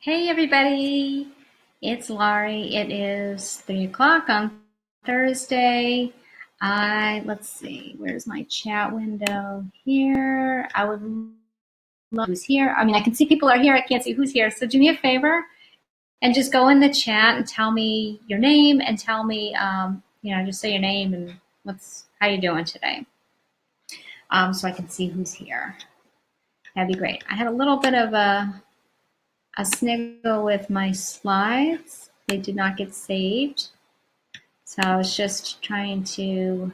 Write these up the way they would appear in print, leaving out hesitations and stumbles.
Hey everybody, it's Laurie. It is 3 o'clock on Thursday. Let's see, where's my chat window here? I would love who's here. I mean, I can see people are here. I can't see who's here. So do me a favor and just go in the chat and tell me your name and tell me, just say your name and how you doing today, so I can see who's here. That'd be great. I had a little bit of a sniggle with my slides. They did not get saved. So I was just trying to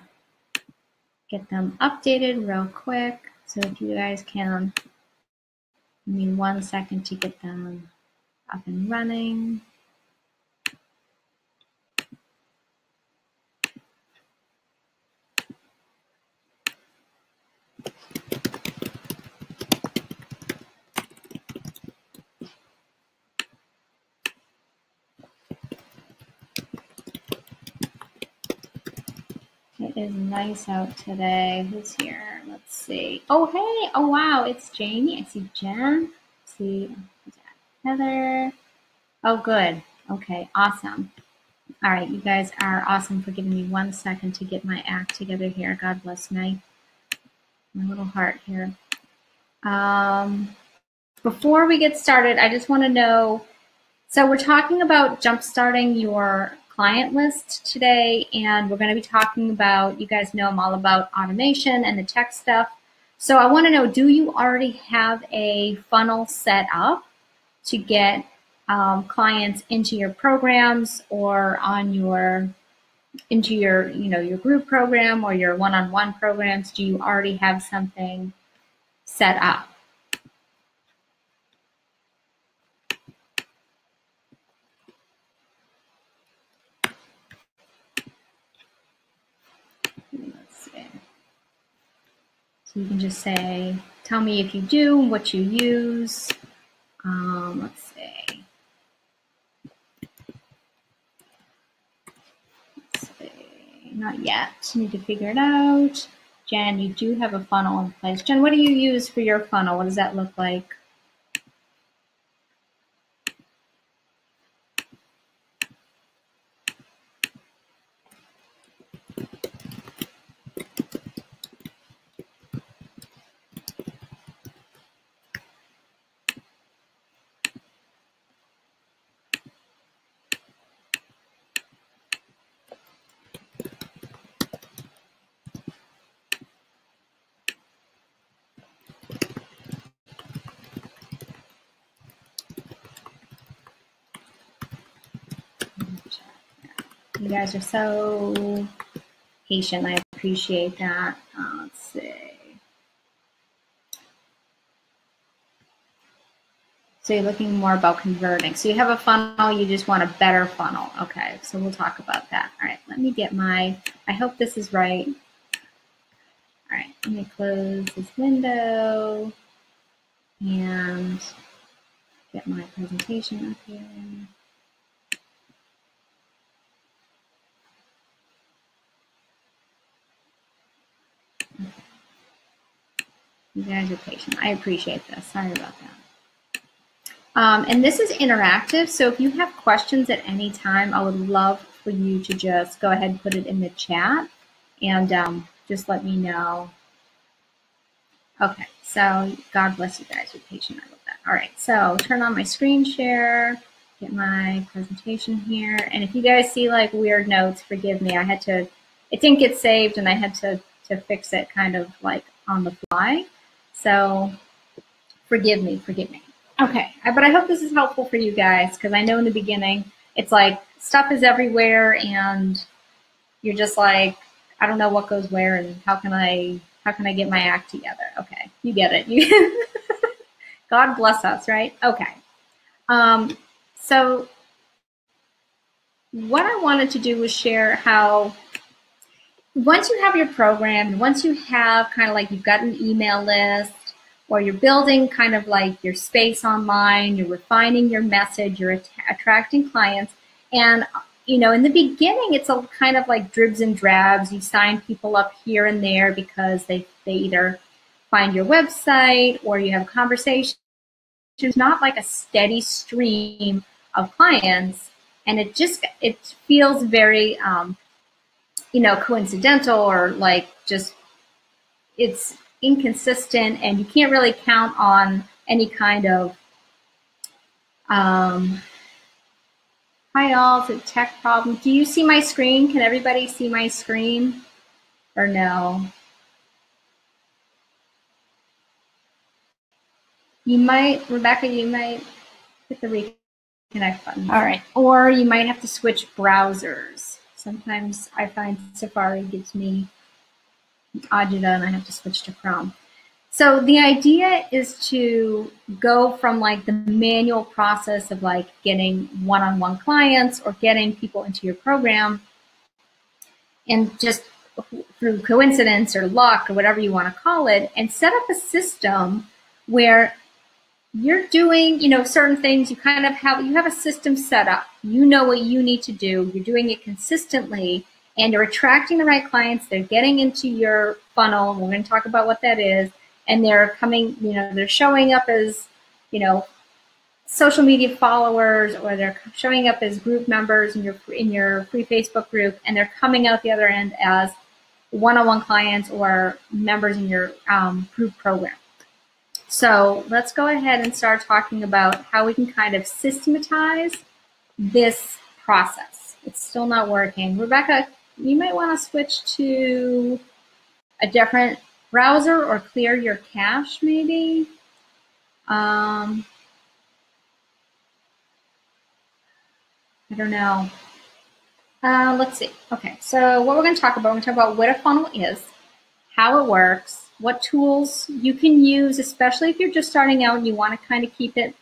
get them updated real quick. So if you guys can give me 1 second to get them up and running. It is nice out today. Who's here? Let's see. Oh, hey. Oh, wow. It's Jamie. I see Jen. I see Heather. Oh, good. Okay. Awesome. All right. You guys are awesome for giving me 1 second to get my act together here. God bless my little heart here. Before we get started, I just want to know, so we're talking about jumpstarting your client list today, and we're going to be talking about, you guys know I'm all about automation and the tech stuff. So I want to know, do you already have a funnel set up to get clients into your programs or into your group program or your one-on-one programs? Do you already have something set up? Let's see. So you can just say, tell me if you do, what you use. Let's see. Not yet. Need to figure it out. Jen, you do have a funnel in place. Jen, what do you use for your funnel? What does that look like? You guys are so patient. I appreciate that. Let's see. So you're looking more about converting. So you have a funnel, you just want a better funnel. Okay, so we'll talk about that. All right, let me get I hope this is right. All right, let me close this window and get my presentation up here. Okay. You guys are patient. I appreciate this. Sorry about that. And this is interactive, so if you have questions at any time, I would love for you to just go ahead and put it in the chat and just let me know. Okay, so God bless you guys. You're patient. I love that. All right, so turn on my screen share, get my presentation here. And if you guys see like weird notes, forgive me. It didn't get saved and I had to fix it kind of like on the fly. So forgive me. Okay, but I hope this is helpful for you guys because I know in the beginning it's like stuff is everywhere and you're just like, I don't know what goes where and how can I get my act together? Okay, you get it. God bless us, right? Okay. So what I wanted to do was share how once you have your program and once you have kind of like you've got an email list or you're building kind of like your space online, you're refining your message, you're attracting clients. And, you know, in the beginning, it's a kind of like dribs and drabs. You sign people up here and there because they either find your website or you have a conversation There's not like a steady stream of clients, and it feels very, you know, coincidental, or like just it's inconsistent, and you can't really count on any kind of hi all, it's a tech problem. Do you see my screen? Can everybody see my screen or no? You might, Rebecca, you might hit the reconnect button. All right, or you might have to switch browsers. Sometimes I find Safari gives me agita and I have to switch to Chrome. So the idea is to go from like the manual process of like getting one-on-one clients or getting people into your program, and just through coincidence or luck or whatever you want to call it, and set up a system where you're doing, you know, certain things. You kind of have a system set up. You know what you need to do. You're doing it consistently, and you're attracting the right clients. They're getting into your funnel. We're going to talk about what that is. And they're coming, you know, they're showing up as, you know, social media followers, or they're showing up as group members in your free Facebook group, and they're coming out the other end as one-on-one clients or members in your group program. So let's go ahead and start talking about how we can kind of systematize this process. It's still not working. Rebecca, you might want to switch to a different browser or clear your cache maybe. I don't know. Let's see. Okay, so what we're going to talk about what a funnel is, how it works, what tools you can use, especially if you're just starting out and you want to kind of keep it,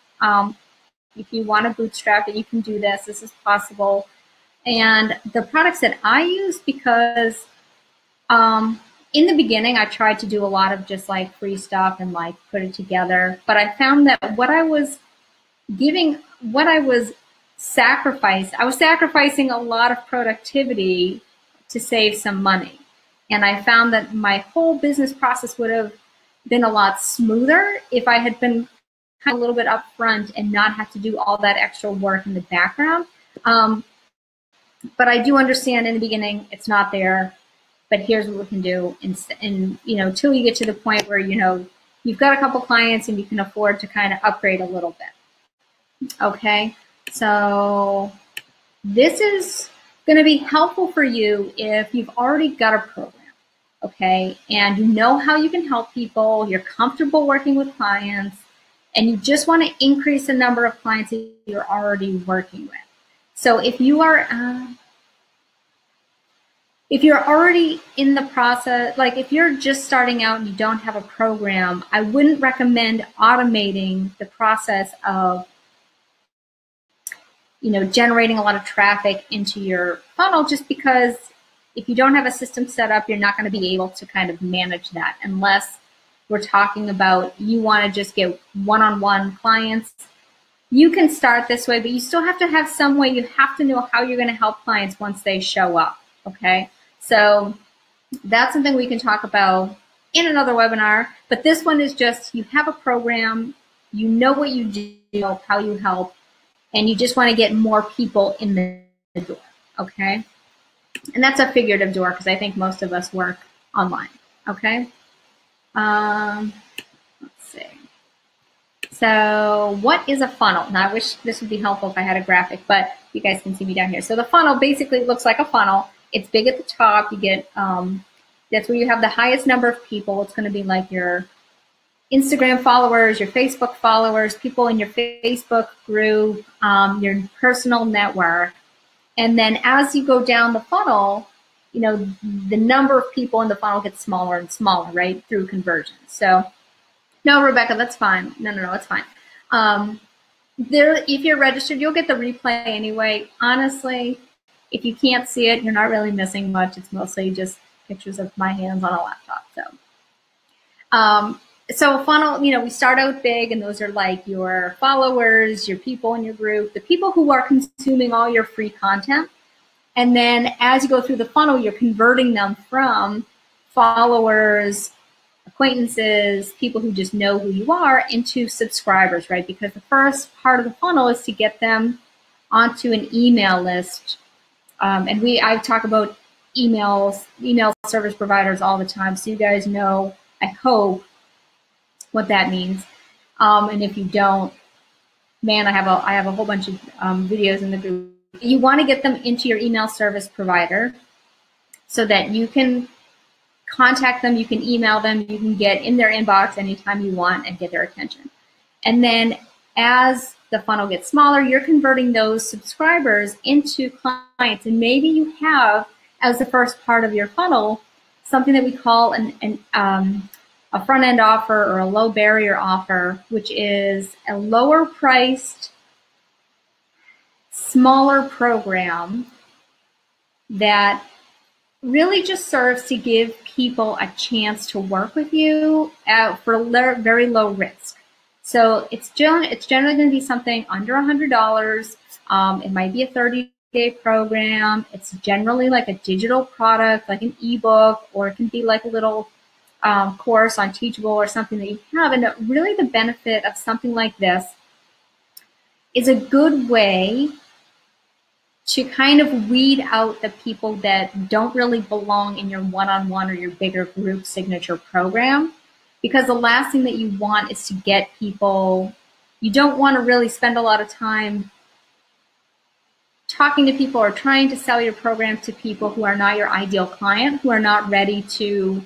if you want to bootstrap it, you can do this. This is possible. And the products that I use, because in the beginning, I tried to do a lot of just like free stuff and like put it together. But I found that what I was sacrificing a lot of productivity to save some money. And I found that my whole business process would have been a lot smoother if I had been kind of a little bit upfront and not have to do all that extra work in the background. But I do understand in the beginning it's not there. But here's what we can do, and you know, till you get to the point where, you know, you've got a couple clients and you can afford to kind of upgrade a little bit. Okay, so this is going to be helpful for you if you've already got a program, okay, and you know how you can help people, you're comfortable working with clients, and you just want to increase the number of clients that you're already working with. So if you are already in the process, like if you're just starting out and you don't have a program, I wouldn't recommend automating the process of, you know, generating a lot of traffic into your funnel, just because if you don't have a system set up, you're not going to be able to kind of manage that, unless we're talking about you want to just get one-on-one clients. You can start this way, but you still have to have some way. You have to know how you're going to help clients once they show up, okay? So that's something we can talk about in another webinar, but this one is just, you have a program, you know what you do, how you help, and you just want to get more people in the door, okay? And that's a figurative door, because I think most of us work online, okay? Let's see. So what is a funnel? Now, I wish this would be helpful if I had a graphic, but you guys can see me down here. So the funnel basically looks like a funnel. It's big at the top. You get, that's where you have the highest number of people. It's going to be like your Instagram followers, your Facebook followers, people in your Facebook group, your personal network. And then as you go down the funnel, you know, the number of people in the funnel gets smaller and smaller, right, through conversions. So, no, Rebecca, that's fine. No, it's fine. If you're registered, you'll get the replay anyway. Honestly, if you can't see it, you're not really missing much. It's mostly just pictures of my hands on a laptop. So a funnel, you know, we start out big, and those are like your followers, your people in your group, the people who are consuming all your free content. And then as you go through the funnel, you're converting them from followers acquaintances, people who just know who you are, into subscribers, right? Because the first part of the funnel is to get them onto an email list. I talk about email service providers all the time, so you guys know, I hope, what that means. And if you don't, man, I have a whole bunch of videos in the group. You want to get them into your email service provider so that you can contact them, you can email them, you can get in their inbox anytime you want and get their attention. And then as the funnel gets smaller, you're converting those subscribers into clients. And maybe you have, as the first part of your funnel, something that we call a front-end offer or a low barrier offer, which is a lower priced, smaller program that really just serves to give people a chance to work with you for very low risk. So it's generally going to be something under $100. It might be a 30-day program. It's generally like a digital product, like an ebook, or it can be like a little course on Teachable or something that you have. And really the benefit of something like this is a good way to kind of weed out the people that don't really belong in your one-on-one or your bigger group signature program. Because the last thing that you want is to get people, you don't want to really spend a lot of time talking to people or trying to sell your program to people who are not your ideal client, who are not ready to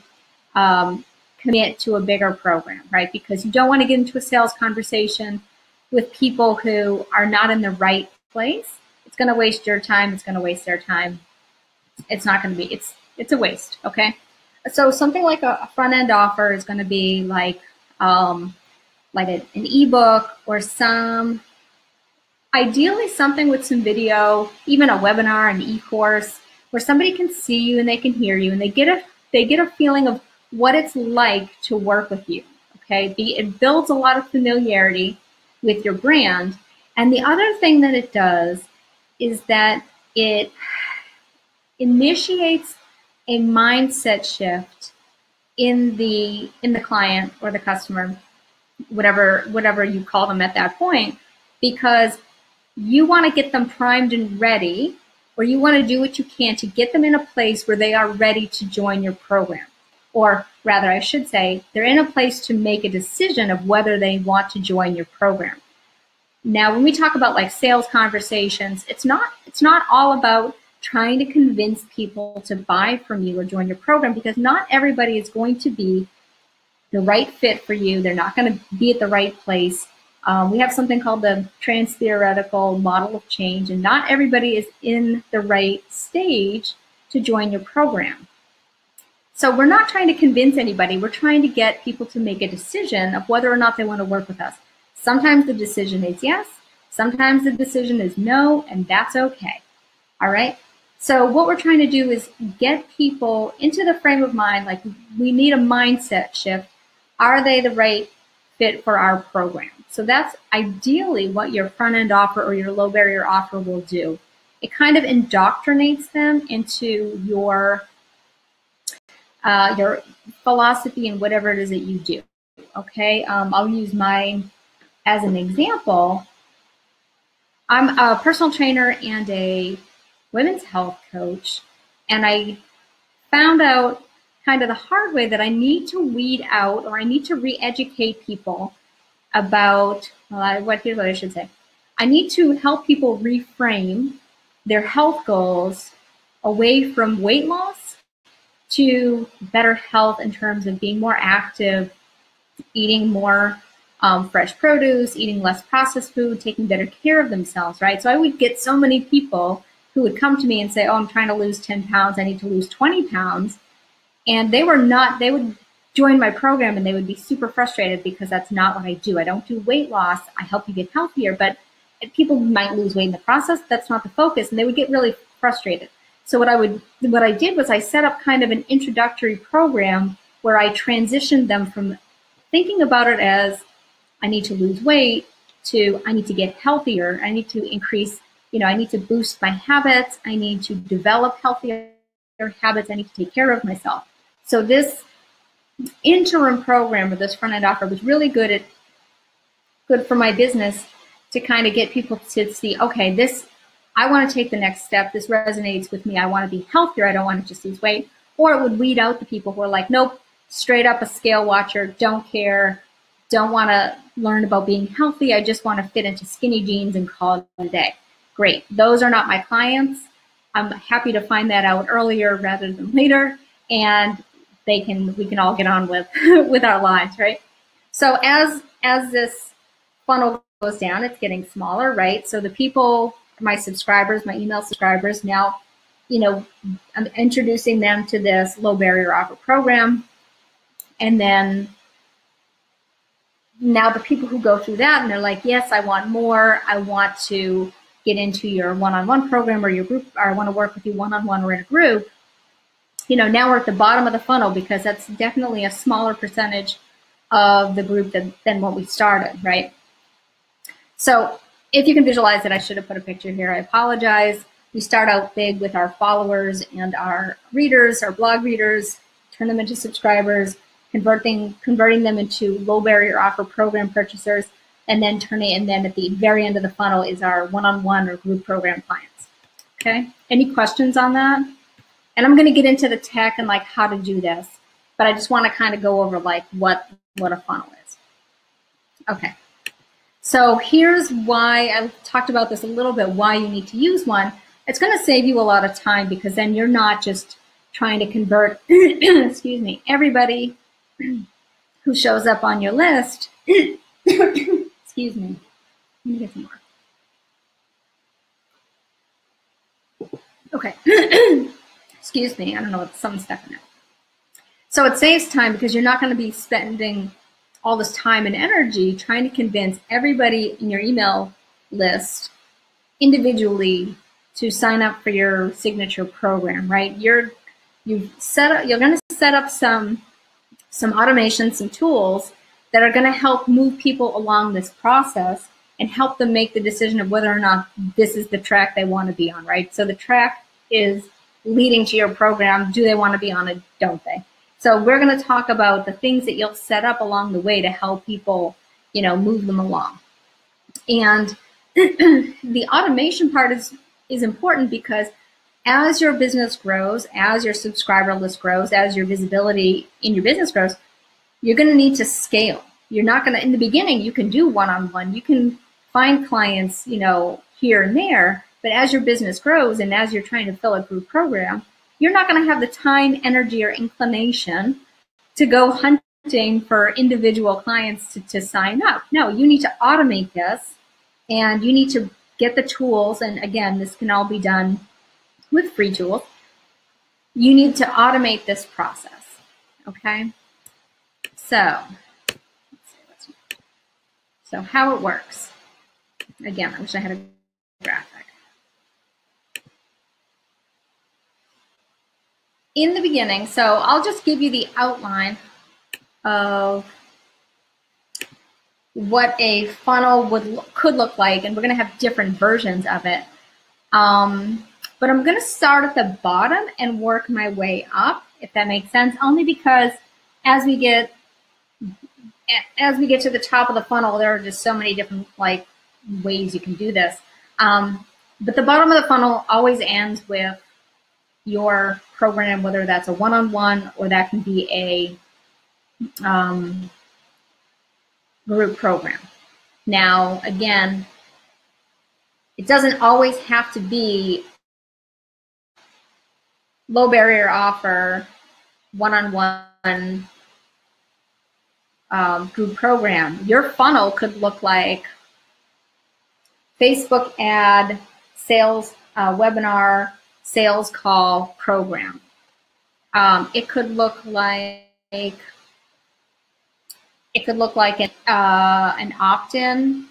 commit to a bigger program, right? Because you don't want to get into a sales conversation with people who are not in the right place. It's going to waste your time. It's going to waste their time. It's not going to be, it's a waste, okay? So something like a front-end offer is going to be like an ebook or ideally something with some video, even a webinar, an e-course, where somebody can see you and they can hear you and they get a feeling of what it's like to work with you, okay? It builds a lot of familiarity with your brand. And the other thing that it does is that it initiates a mindset shift in the client or the customer, whatever you call them at that point, because you want to get them primed and ready, or you want to do what you can to get them in a place where they are ready to join your program. Or rather, I should say, they're in a place to make a decision of whether they want to join your program. Now, when we talk about like sales conversations, it's not all about trying to convince people to buy from you or join your program, because not everybody is going to be the right fit for you. They're not going to be at the right place. We have something called the trans-theoretical model of change, and not everybody is in the right stage to join your program. So we're not trying to convince anybody. We're trying to get people to make a decision of whether or not they want to work with us. Sometimes the decision is yes, sometimes the decision is no, and that's okay. All right? So what we're trying to do is get people into the frame of mind, like we need a mindset shift. Are they the right fit for our program? So that's ideally what your front-end offer or your low barrier offer will do. It kind of indoctrinates them into your philosophy and whatever it is that you do. Okay, I'll use mine as an example. I'm a personal trainer and a women's health coach, and I found out kind of the hard way that I need to weed out, or I need to re-educate people about, here's what I should say. I need to help people reframe their health goals away from weight loss to better health in terms of being more active, eating more fresh produce, eating less processed food, taking better care of themselves, right? So I would get so many people who would come to me and say, oh, I'm trying to lose 10 pounds, I need to lose 20 pounds. And they would join my program and they would be super frustrated because that's not what I do. I don't do weight loss. I help you get healthier, but people might lose weight in the process. That's not the focus. And they would get really frustrated. So what I did was I set up kind of an introductory program where I transitioned them from thinking about it as I need to lose weight to I need to get healthier. I need to increase, I need to boost my habits. I need to develop healthier habits. I need to take care of myself. So this interim program or this front-end offer was really good for my business to kind of get people to see, okay, this, I want to take the next step. This resonates with me. I want to be healthier. I don't want to just lose weight. Or it would weed out the people who are like, nope, straight up a scale watcher, don't care, don't want to learn about being healthy. I just want to fit into skinny jeans and call it a day. Great. Those are not my clients. I'm happy to find that out earlier rather than later, and we can all get on with with our lives, right? So as this funnel goes down, it's getting smaller, right? So the people, my subscribers, my email subscribers, now, you know, I'm introducing them to this low barrier offer program, and then now the people who go through that and they're like, yes, I want more. I want to get into your one-on-one program or your group, or I want to work with you one-on-one or in a group. You know, now we're at the bottom of the funnel because that's definitely a smaller percentage of the group than what we started, right? So if you can visualize it, I should have put a picture here. I apologize. We start out big with our followers and our readers, our blog readers, turn them into subscribers, converting them into low barrier offer program purchasers, and then at the very end of the funnel is our one-on-one or group program clients. Okay, any questions on that? And I'm going to get into the tech and like how to do this, but I just want to kind of go over like what a funnel is. Okay, so here's why I talked about this a little bit, why you need to use one. It's going to save you a lot of time because then you're not just trying to convert, excuse me, everybody who shows up on your list. Excuse me, let me get some more. Okay, excuse me, I don't know what something's stuck in it. So it saves time because you're not going to be spending all this time and energy trying to convince everybody in your email list individually to sign up for your signature program, right? You're going to set up some automation, some tools that are going to help move people along this process and help them make the decision of whether or not this is the track they want to be on, right? So the track is leading to your program. Do they want to be on it? Don't they? So we're going to talk about the things that you'll set up along the way to help people, you know, move them along. And the automation part is important because as your business grows, as your subscriber list grows, as your visibility in your business grows, you're going to need to scale. You're not going to, in the beginning, you can do one-on-one. You can find clients, you know, here and there. But as your business grows and as you're trying to fill a group program, you're not going to have the time, energy, or inclination to go hunting for individual clients to sign up. No, you need to automate this, and you need to get the tools. And again, this can all be done with free tools. You need to automate this process, okay? So how it works. Again, I wish I had a graphic. In the beginning, so I'll just give you the outline of what a funnel could look like, and we're going to have different versions of it. But I'm going to start at the bottom and work my way up, if that makes sense, only because as we get to the top of the funnel, there are just so many different like ways you can do this. But the bottom of the funnel always ends with your program, whether that's a one-on-one or that can be a group program. Now, again, it doesn't always have to be low barrier offer, one-on-one group program. Your funnel could look like Facebook ad, sales webinar, sales call program. It could look like an opt-in,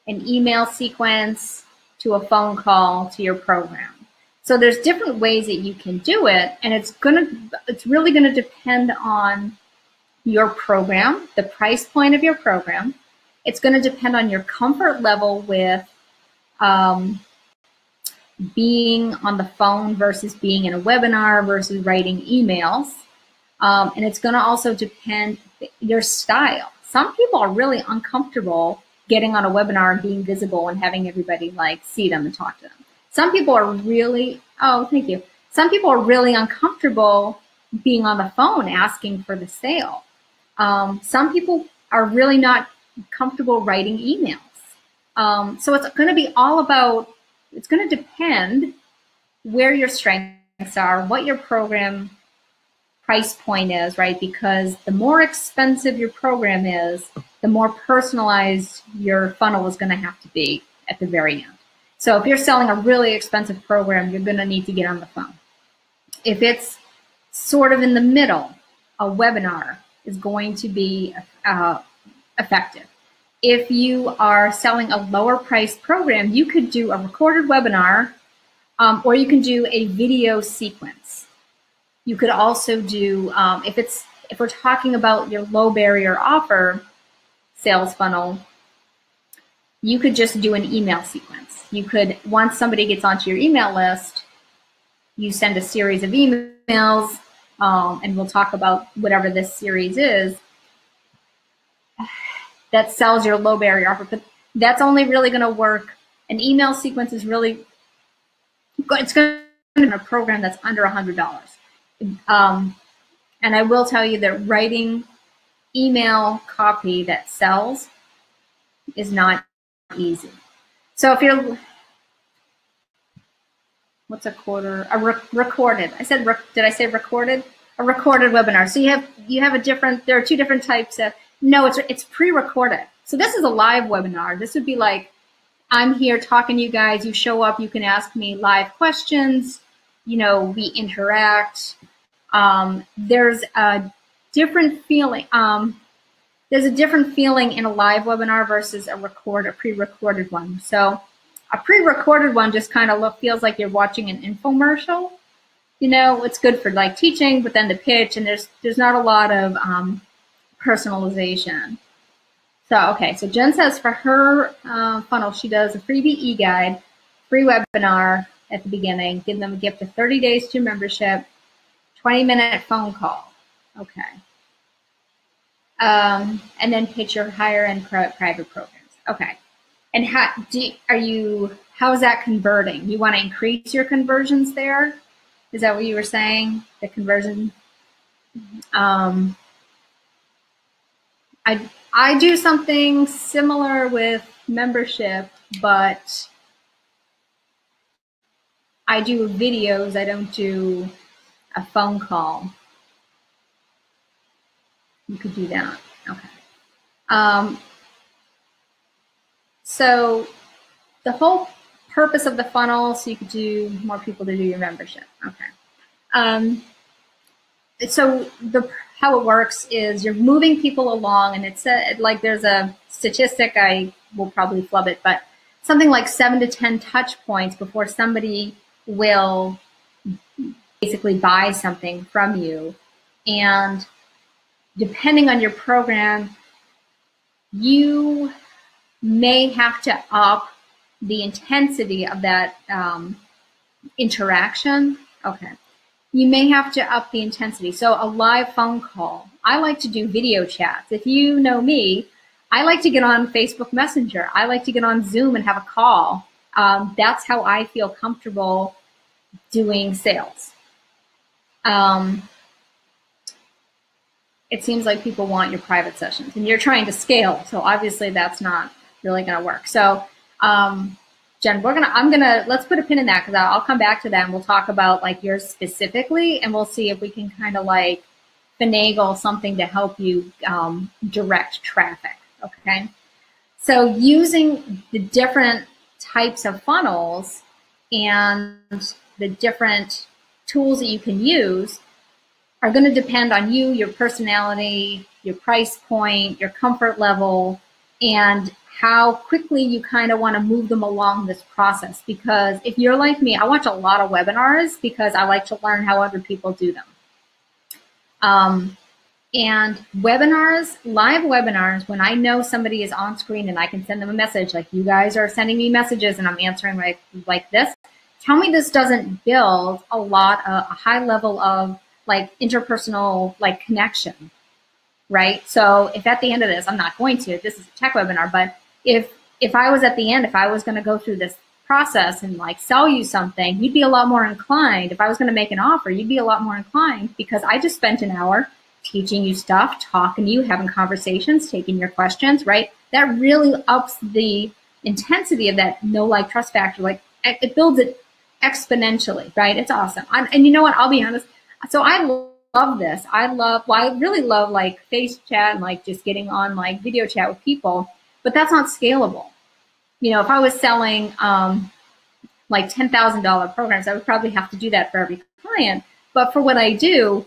an email sequence to a phone call to your program. So there's different ways that you can do it, and it's really gonna depend on your program, the price point of your program. It's gonna depend on your comfort level with being on the phone versus being in a webinar versus writing emails. And it's going to also depend your style. Some people are really uncomfortable getting on a webinar and being visible and having everybody like see them and talk to them. Some people are really, oh, thank you. Some people are really uncomfortable being on the phone asking for the sale. Some people are really not comfortable writing emails. So it's going to be all about, it's going to depend where your strengths are, what your program price point is, right? Because the more expensive your program is, the more personalized your funnel is going to have to be at the very end. So if you're selling a really expensive program, you're going to need to get on the phone. If it's sort of in the middle, a webinar is going to be effective. If you are selling a lower priced program, you could do a recorded webinar, or you can do a video sequence. You could also do, if we're talking about your low barrier offer sales funnel, you could just do an email sequence. You could, once somebody gets onto your email list, you send a series of emails, and we'll talk about whatever this series is, that sells your low barrier offer. But that's only really going to work. An email sequence is really, it's going to be a program that's under $100. And I will tell you that writing email copy that sells is not easy. So if you're, what's a quarter? Recorded. I said, did I say recorded? A recorded webinar. So you have a different, there are two different types of, no, it's pre-recorded. So this is a live webinar. This would be like, I'm here talking to you guys, you show up, you can ask me live questions, you know, we interact. There's a different feeling. There's a different feeling in a live webinar versus a pre-recorded one. So a pre-recorded one just kind of feels like you're watching an infomercial. You know, it's good for like teaching, but then the pitch, and there's not a lot of personalization. So, okay, so Jen says for her funnel, she does a freebie e-guide, free webinar at the beginning, give them a gift of 30 days to membership, 20-minute phone call. Okay. And then pitch your higher-end private programs. Okay. And how is that converting? You want to increase your conversions there? Is that what you were saying? The conversion? I do something similar with membership, but I do videos. I don't do a phone call. You could do that. Okay. So the whole purpose of the funnel, so you could do more people to do your membership. Okay. So how it works is you're moving people along, and it's like there's a statistic, I will probably flub it, but something like 7 to 10 touch points before somebody will basically buy something from you. And depending on your program, you may have to up the intensity of that interaction. Okay. You may have to up the intensity. So a live phone call. I like to do video chats. If you know me, I like to get on Facebook Messenger. I like to get on Zoom and have a call. That's how I feel comfortable doing sales. It seems like people want your private sessions, and you're trying to scale. So obviously that's not really going to work. So Jen, let's put a pin in that, because I'll come back to that and we'll talk about like yours specifically, and we'll see if we can kind of like finagle something to help you direct traffic, okay? So using the different types of funnels and the different tools that you can use are going to depend on you, your personality, your price point, your comfort level, and how quickly you kind of want to move them along this process. Because if you're like me, I watch a lot of webinars because I like to learn how other people do them. And webinars, live webinars, when I know somebody is on screen and I can send them a message, like you guys are sending me messages and I'm answering like this, tell me this doesn't build a high level of like interpersonal like connection, right? So if at the end of this, I'm not going to, this is a tech webinar, but if I was at the end, if I was going to go through this process and like sell you something, you'd be a lot more inclined. If I was going to make an offer, you'd be a lot more inclined because I just spent an hour teaching you stuff, talking to you, having conversations, taking your questions, right? That really ups the intensity of that know, like, trust factor. Like, it builds it exponentially, right? It's awesome. And you know what? I'll be honest. So I love this. I really love like face chat and like just getting on like video chat with people, but that's not scalable. You know, if I was selling like $10,000 programs, I would probably have to do that for every client. But for what I do,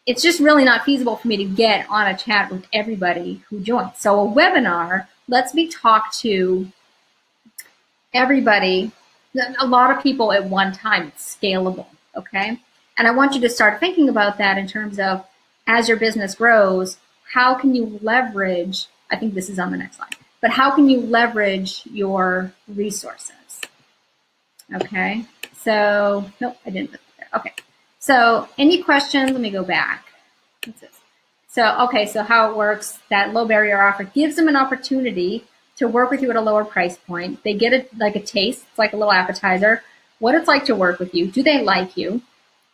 it's just really not feasible for me to get on a chat with everybody who joins. So a webinar lets me talk to everybody, a lot of people at one time. It's scalable, okay? And I want you to start thinking about that in terms of, as your business grows, how can you leverage, I think this is on the next slide, but how can you leverage your resources? Okay, so, nope, I didn't put it there. Okay, so any questions? Let me go back. What's this? So, okay, so how it works, that low barrier offer gives them an opportunity to work with you at a lower price point. They get it like a taste, it's like a little appetizer, what it's like to work with you. Do they like you?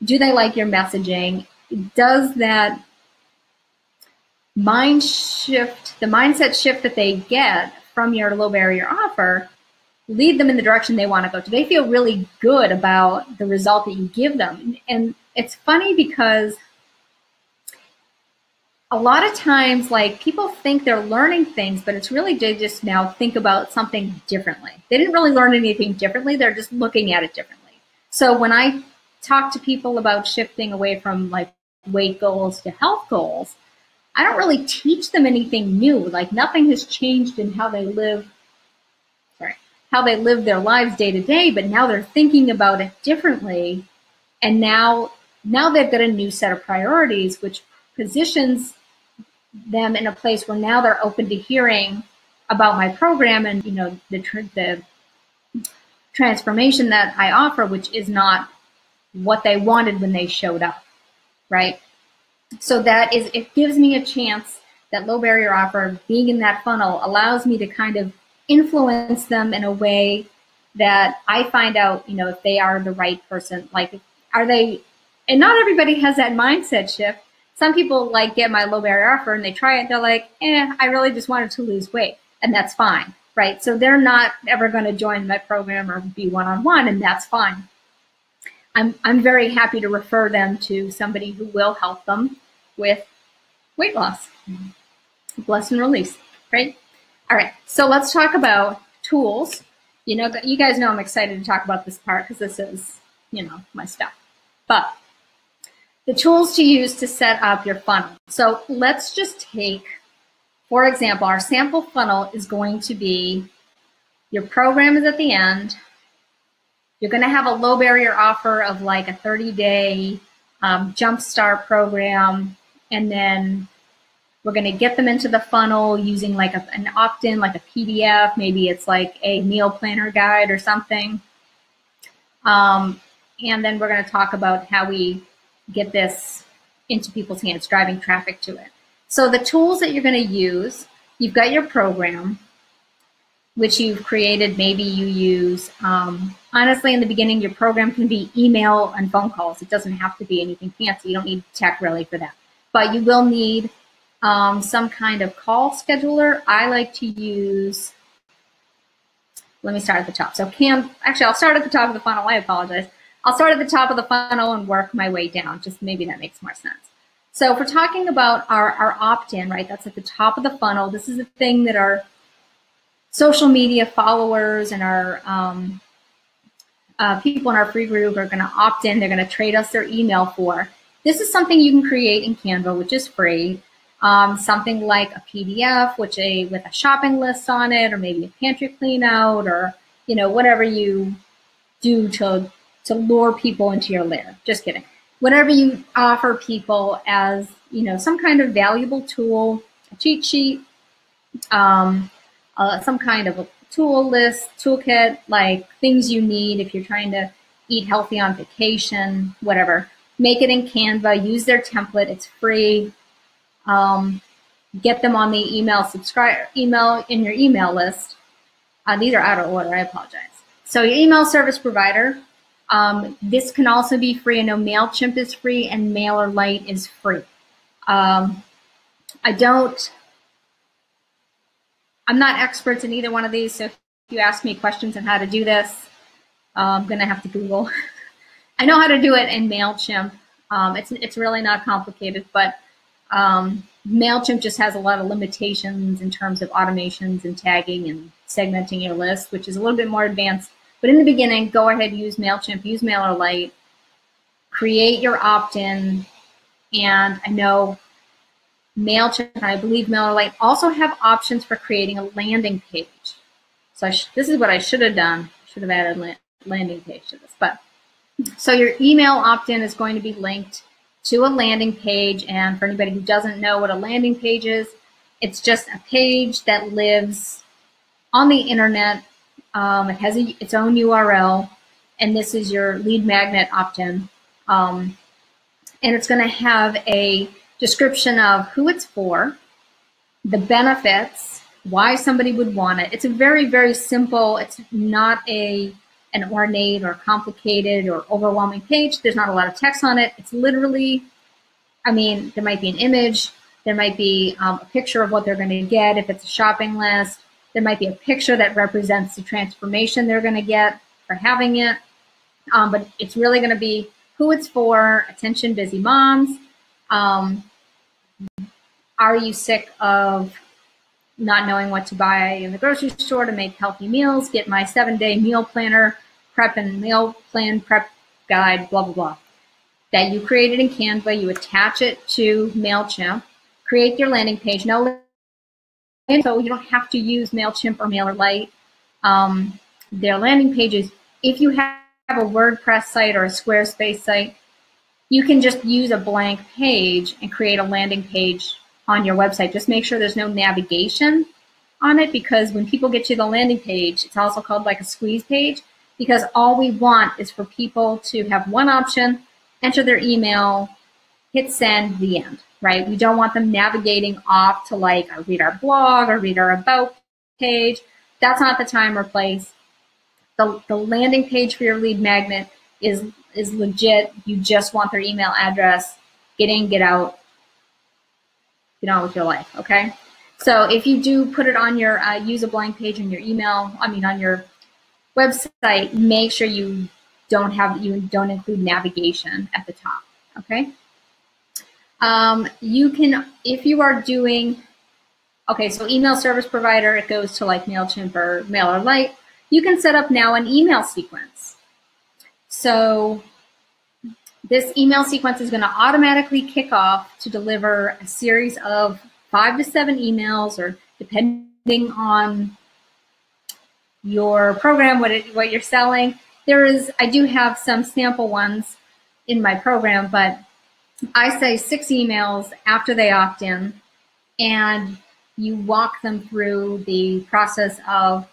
Do they like your messaging? Does that mind shift, the mindset shift that they get from your low barrier offer, lead them in the direction they want to go? Do they feel really good about the result that you give them? And it's funny because a lot of times, like, people think they're learning things, but it's really they just now think about something differently. They didn't really learn anything differently. They're just looking at it differently. So when I talk to people about shifting away from like weight goals to health goals, I don't really teach them anything new. Like, nothing has changed in how they live, how they live their lives day to day, but now they're thinking about it differently. And now they've got a new set of priorities, which positions them in a place where now they're open to hearing about my program and, you know, the transformation that I offer, which is not what they wanted when they showed up, right? So that is, it gives me a chance, that low barrier offer, being in that funnel, allows me to kind of influence them in a way that I find out, you know, if they are the right person. Like, are they, and not everybody has that mindset shift. Some people like get my low barrier offer and they try it, they're like, I really just wanted to lose weight, and that's fine, right? So they're not ever going to join my program or be one-on-one, and that's fine. I'm very happy to refer them to somebody who will help them with weight loss. Bless and release, right? All right, so let's talk about tools. You know, you guys know I'm excited to talk about this part because this is, you know, my stuff. But the tools to use to set up your funnel. So let's just take, for example, our sample funnel is going to be, your program is at the end. You're going to have a low barrier offer of like a 30-day Jumpstart program, and then we're going to get them into the funnel using like an opt-in, like a PDF. Maybe it's like a meal planner guide or something. And then we're going to talk about how we get this into people's hands, driving traffic to it. So the tools that you're going to use, you've got your program, which you've created. Maybe you use, honestly, in the beginning, your program can be email and phone calls. It doesn't have to be anything fancy. You don't need tech really for that. But you will need some kind of call scheduler. I like to use, let me start at the top. So actually, I'll start at the top of the funnel. I apologize. I'll start at the top of the funnel and work my way down. Just maybe that makes more sense. So if we're talking about our opt-in, right, that's at the top of the funnel. This is the thing that our social media followers and our people in our free group are going to opt in. They're going to trade us their email for. This is something you can create in Canva, which is free. Something like a PDF, with a shopping list on it, or maybe a pantry clean out, or, you know, whatever you do to lure people into your lair. Just kidding. Whatever you offer people as, you know, some kind of valuable tool, a cheat sheet, some kind of a tool list, toolkit, like things you need if you're trying to eat healthy on vacation, whatever. make it in Canva, use their template, it's free. Get them on the email in your email list. These are out of order, I apologize. So your email service provider, this can also be free. I know MailChimp is free and MailerLite is free. I'm not expert in either one of these, so if you ask me questions on how to do this, I'm gonna have to Google. I know how to do it in MailChimp. It's really not complicated, but MailChimp just has a lot of limitations in terms of automations and tagging and segmenting your list, which is a little bit more advanced. But in the beginning, go ahead, use MailChimp, use MailerLite, create your opt-in, and I know MailChimp and I believe MailerLite also have options for creating a landing page. So this is what I should have done. I should have added landing page to this. But so your email opt-in is going to be linked to a landing page, and for anybody who doesn't know what a landing page is, it's just a page that lives on the internet. It has its own URL, and this is your lead magnet opt-in. And it's going to have a description of who it's for, the benefits, why somebody would want it. It's a very, very simple, it's not an ornate or complicated or overwhelming page. There's not a lot of text on it. It's literally, I mean, there might be an image, there might be a picture of what they're going to get if it's a shopping list. There might be a picture that represents the transformation they're going to get for having it. But it's really going to be who it's for, attention busy moms. Are you sick of not knowing what to buy in the grocery store to make healthy meals? Get my 7-day meal planner, prep and meal plan prep guide, blah, blah, blah. That you created in Canva, you attach it to MailChimp, create your landing page. So you don't have to use MailChimp or MailerLite. Their landing pages, if you have a WordPress site or a Squarespace site, you can just use a blank page and create a landing page on your website. Just make sure there's no navigation on it, because when people get to the landing page, it's also called like a squeeze page, because all we want is for people to have one option, enter their email, hit send, the end, right? We don't want them navigating off to like read our blog or read our about page. That's not the time or place. The landing page for your lead magnet is legit. You just want their email address. Get in, get out. Get on with your life, okay? So if you do put it on your, use a blank page on your email, on your website, make sure you don't include navigation at the top, okay? You can, if you are doing, okay, so email service provider, it goes to like MailChimp or MailerLite. You can set up now an email sequence. So this email sequence is going to automatically kick off to deliver a series of 5 to 7 emails, or depending on your program, what you're selling. I do have some sample ones in my program, but I say 6 emails after they opt in, and you walk them through the process of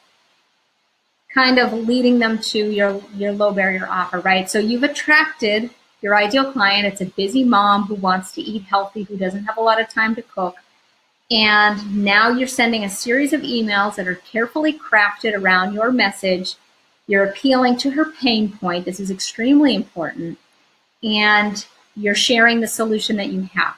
kind of leading them to your low barrier offer, right? So you've attracted your ideal client. It's a busy mom who wants to eat healthy, who doesn't have a lot of time to cook. And now you're sending a series of emails that are carefully crafted around your message. You're appealing to her pain point. This is extremely important. And you're sharing the solution that you have.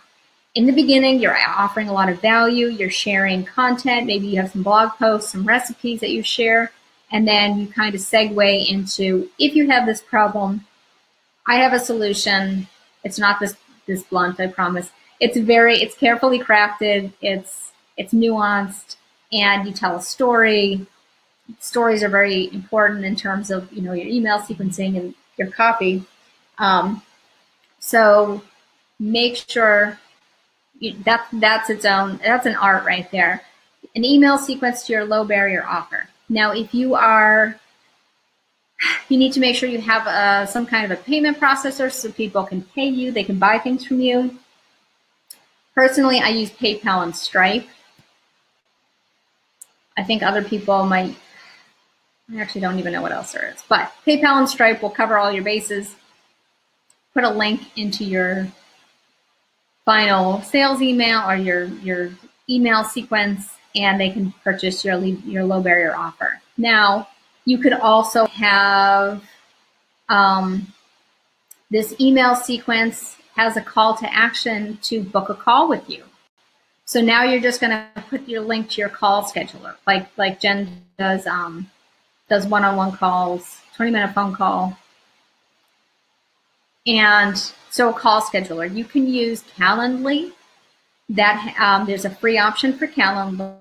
In the beginning, you're offering a lot of value. You're sharing content. Maybe you have some blog posts, some recipes that you share. And then you kind of segue into, if you have this problem, I have a solution. It's not this blunt, I promise. It's carefully crafted. It's nuanced, and you tell a story. Stories are very important in terms of your email sequencing and your copy. So make sure that's an art right there. An email sequence to your low barrier offer. Now, if you need to make sure you have some kind of a payment processor so people can pay you, they can buy things from you. Personally, I use PayPal and Stripe. I think other people might, I actually don't even know what else there is, but PayPal and Stripe will cover all your bases. put a link into your final sales email or your email sequence, and they can purchase your low barrier offer. Now, you could also have this email sequence has a call to action to book a call with you. So now you're just going to put your link to your call scheduler, like Jen does one-on-one calls, 20-minute phone call. And so a call scheduler, you can use Calendly. That there's a free option for Calendly,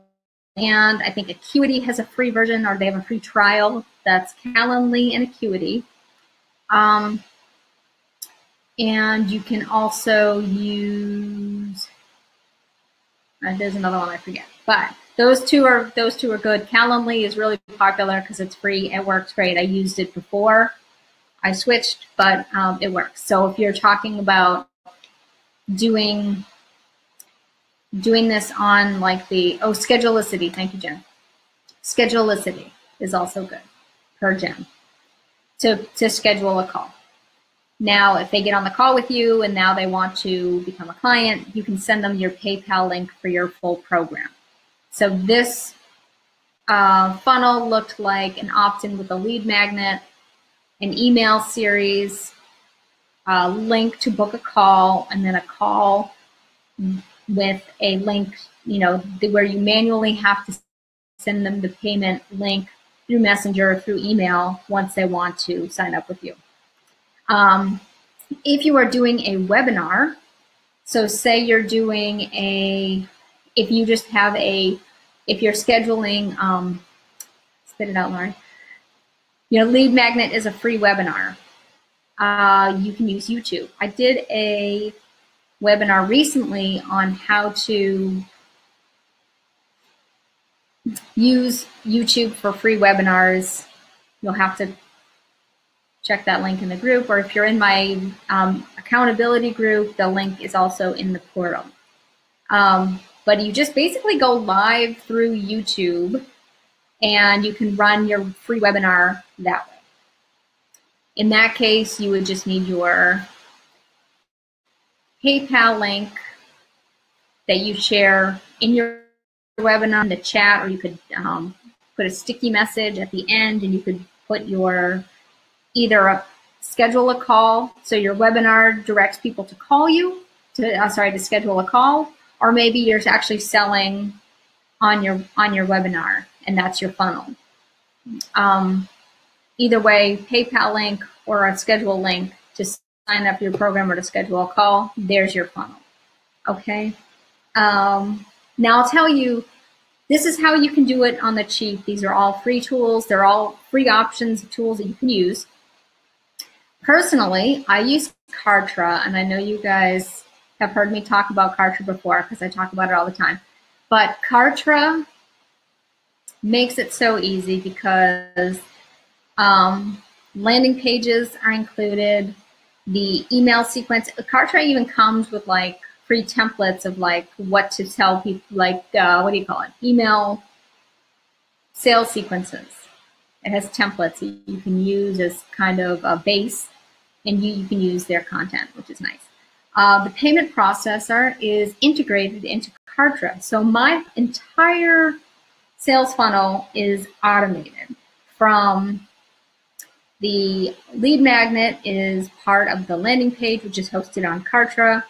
and I think Acuity has a free version, or they have a free trial. That's Calendly and Acuity. And you can also use, there's another one I forget, but those two are good. Calendly is really popular because it's free. It works great. I used it before I switched, but it works. So if you're talking about doing this on like Schedulicity, thank you, Jen. Schedulicity is also good per Jen to schedule a call. Now, if they get on the call with you and now they want to become a client, you can send them your PayPal link for your full program. So this funnel looked like an opt-in with a lead magnet, an email series, a link to book a call, and then a call with a link, where you manually have to send them the payment link through Messenger or through email once they want to sign up with you. If you are doing a webinar, so say you're doing if you're scheduling, spit it out, Lauren. Lead Magnet is a free webinar. You can use YouTube. I did a webinar recently on how to use YouTube for free webinars. You'll have to check that link in the group, or if you're in my accountability group, the link is also in the portal. But you just basically go live through YouTube and you can run your free webinar that way. In that case, you would just need your PayPal link that you share in your webinar in the chat, or you could put a sticky message at the end, and you could put either schedule a call, so your webinar directs people to call you, to schedule a call, or maybe you're actually selling on your webinar, and that's your funnel. Either way, PayPal link or a schedule link to sign up your program or to schedule a call, there's your funnel. Okay. Now I'll tell you, this is how you can do it on the cheap. These are all free tools. They're all free options, tools that you can use. Personally, I use Kartra, and I know you guys have heard me talk about Kartra before because I talk about it all the time. But Kartra makes it so easy because landing pages are included, the email sequence. Kartra even comes with like free templates of like what to tell people, like what do you call it? Email sales sequences. It has templates that you can use as kind of a base, and you can use their content, which is nice. The payment processor is integrated into Kartra. So my entire sales funnel is automated. From the lead magnet is part of the landing page, which is hosted on Kartra,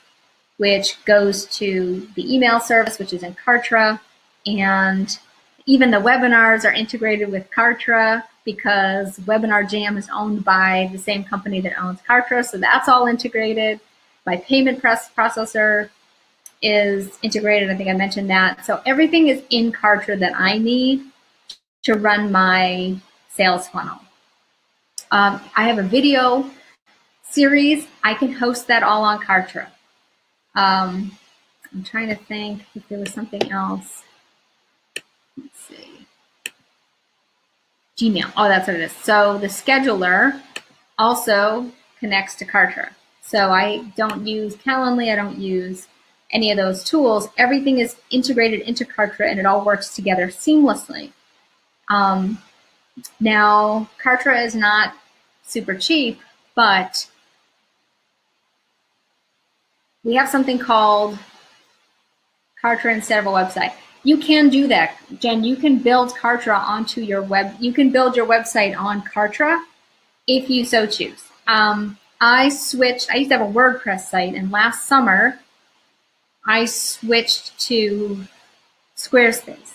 which goes to the email service, which is in Kartra. And even the webinars are integrated with Kartra because Webinar Jam is owned by the same company that owns Kartra. So that's all integrated. My payment processor is integrated. I think I mentioned that. So everything is in Kartra that I need to run my sales funnel. I have a video series. I can host that all on Kartra. I'm trying to think if there was something else. Let's see. Gmail. Oh, that's what it is. So the scheduler also connects to Kartra. So I don't use Calendly. I don't use any of those tools. Everything is integrated into Kartra, and it all works together seamlessly. Now, Kartra is not super cheap, but We have something called Kartra instead of a website. You can do that, Jen. You can build Kartra onto your web. You can build your website on Kartra if you so choose. I used to have a WordPress site, and last summer I switched to Squarespace.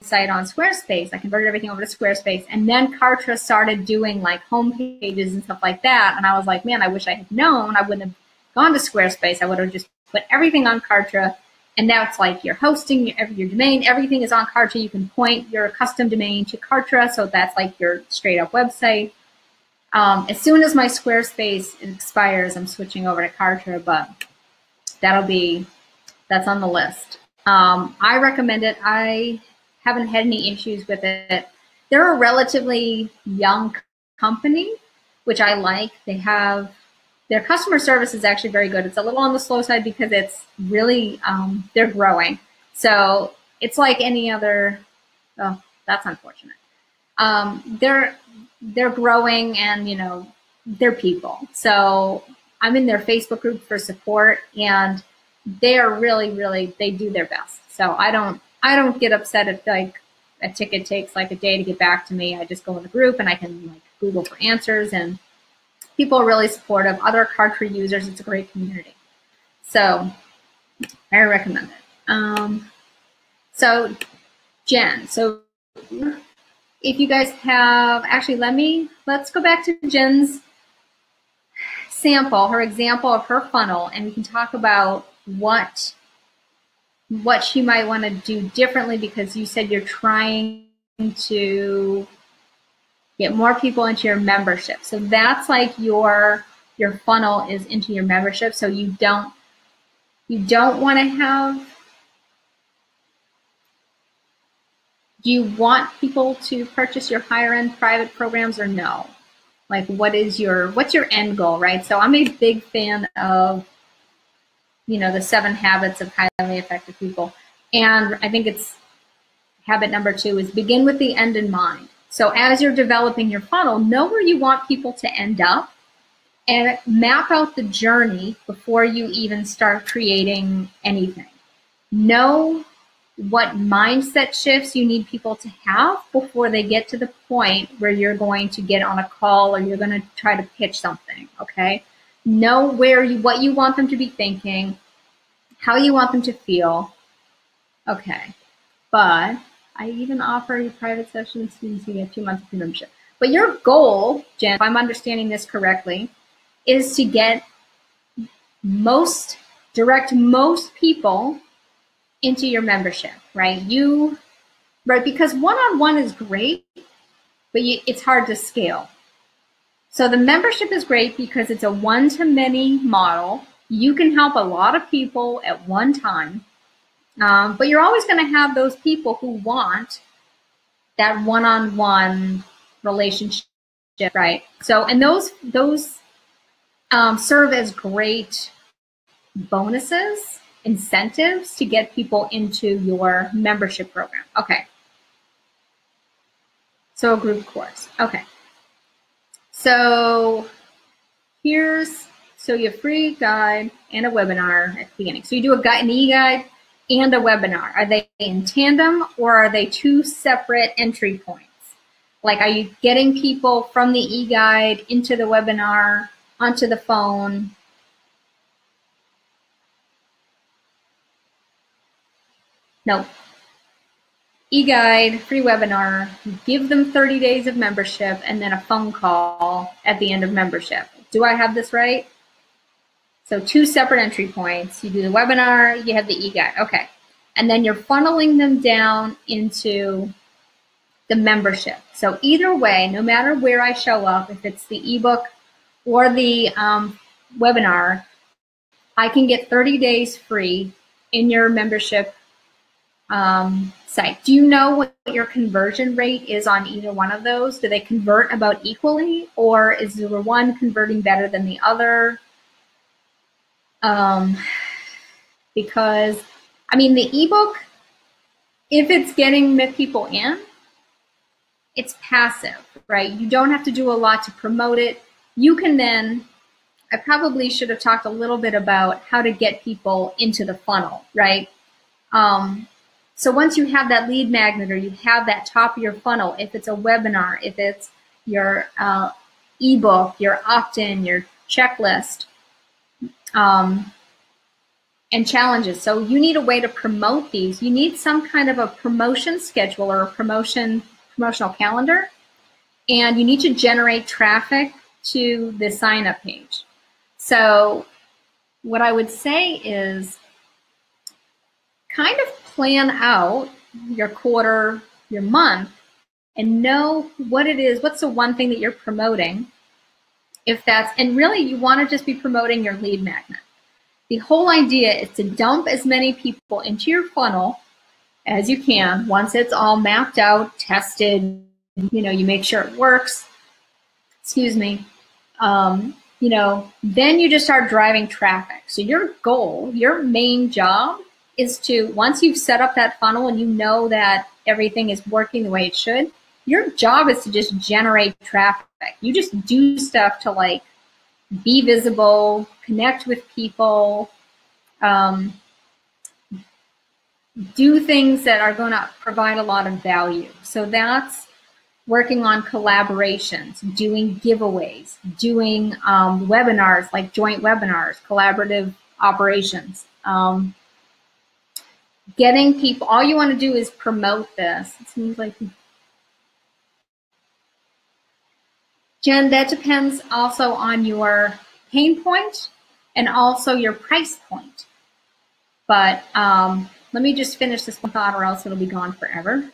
Site on Squarespace. I converted everything over to Squarespace, and then Kartra started doing like home pages and stuff like that. And I was like, man, I wish I had known. I wouldn't have gone to Squarespace. I would have just put everything on Kartra, and now it's like you're hosting your domain. Everything is on Kartra. You can point your custom domain to Kartra, so that's like your straight up website. As soon as my Squarespace expires, I'm switching over to Kartra, but that's on the list. I recommend it. I haven't had any issues with it. They're a relatively young company, which I like. Their customer service is actually very good. It's a little on the slow side because it's really, they're growing. So it's like any other, oh, that's unfortunate. They're growing, and they're people. So I'm in their Facebook group for support, and they are really, they do their best. So I don't get upset if like a ticket takes like a day to get back to me. I just go in the group and I can like Google for answers, and people are really supportive. Other Kartra users, it's a great community. So I recommend it. So Jen, so if you guys have, actually let's go back to Jen's sample, her example of her funnel, and we can talk about what she might want to do differently, because you said you're trying to get more people into your membership. So that's like your funnel is into your membership. So you don't want to have, do you want people to purchase your higher end private programs or no? Like what's your end goal, right? So I'm a big fan of the 7 habits of highly effective people. And I think it's habit number 2 is begin with the end in mind. So as you're developing your funnel, know where you want people to end up and map out the journey before you even start creating anything. Know what mindset shifts you need people to have before they get to the point where you're going to get on a call or you're going to try to pitch something, okay? Know what you want them to be thinking, how you want them to feel. Okay, but I even offer you private sessions so you get 2 months of membership. But your goal, Jen, if I'm understanding this correctly, is to get direct most people into your membership, right? Because one-on-one is great, but it's hard to scale. So the membership is great because it's a one-to-many model. You can help a lot of people at one time, but you're always going to have those people who want that one-on-one relationship, right? So, and those serve as great bonuses, incentives to get people into your membership program. Okay. So a group course. Okay. So you have free guide and a webinar at the beginning. So you do an e-guide and a webinar. Are they in tandem or are they 2 separate entry points? Like, are you getting people from the e-guide into the webinar, onto the phone? No. E-guide, free webinar, you give them 30 days of membership, and then a phone call at the end of membership. Do I have this right? So 2 separate entry points. You do the webinar, you have the e-guide. Okay. And then you're funneling them down into the membership. So either way, no matter where I show up, if it's the ebook or the webinar, I can get 30 days free in your membership site. Do you know what your conversion rate is on either one of those? Do they convert about equally, or is there one converting better than the other? Because, I mean, the ebook, if it's getting people in, it's passive, right? You don't have to do a lot to promote it. You can then I probably should have talked a little bit about how to get people into the funnel, right? So once you have that lead magnet, or you have that top of your funnel, if it's a webinar, if it's your ebook, your opt-in, your checklist, and challenges. So you need a way to promote these. You need some kind of a promotion schedule or a promotional calendar, and you need to generate traffic to the sign-up page. So what I would say is kind of plan out your quarter, your month, and know what it is, what's the one thing that you're promoting. If that's, and really you want to just be promoting your lead magnet. The whole idea is to dump as many people into your funnel as you can. Once it's all mapped out, tested, you make sure it works, excuse me, then you just start driving traffic. So your goal, your main job is to, once you've set up that funnel and you know that everything is working the way it should, your job is to just generate traffic. You just do stuff to like be visible, connect with people, do things that are going to provide a lot of value. So that's working on collaborations, doing giveaways, doing webinars, like joint webinars, collaborative operations. Getting people, all you want to do is promote this. It seems like, Jen, that depends also on your pain point and also your price point. But let me just finish this one thought or else it'll be gone forever.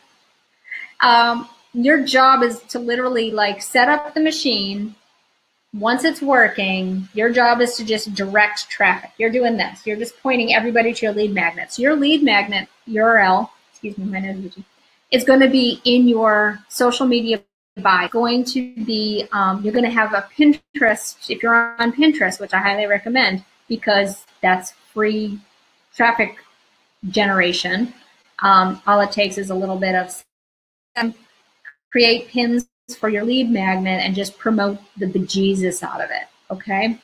Your job is to literally like set up the machine. Once it's working, your job is to just direct traffic. You're doing this. You're just pointing everybody to your lead magnet. So your lead magnet URL, excuse me, my nose is itchy, is going to be in your social media bio. Going to be, you're going to have a Pinterest, if you're on Pinterest, which I highly recommend because that's free traffic generation. All it takes is a little bit of create pins for your lead magnet and just promote the bejesus out of it, okay?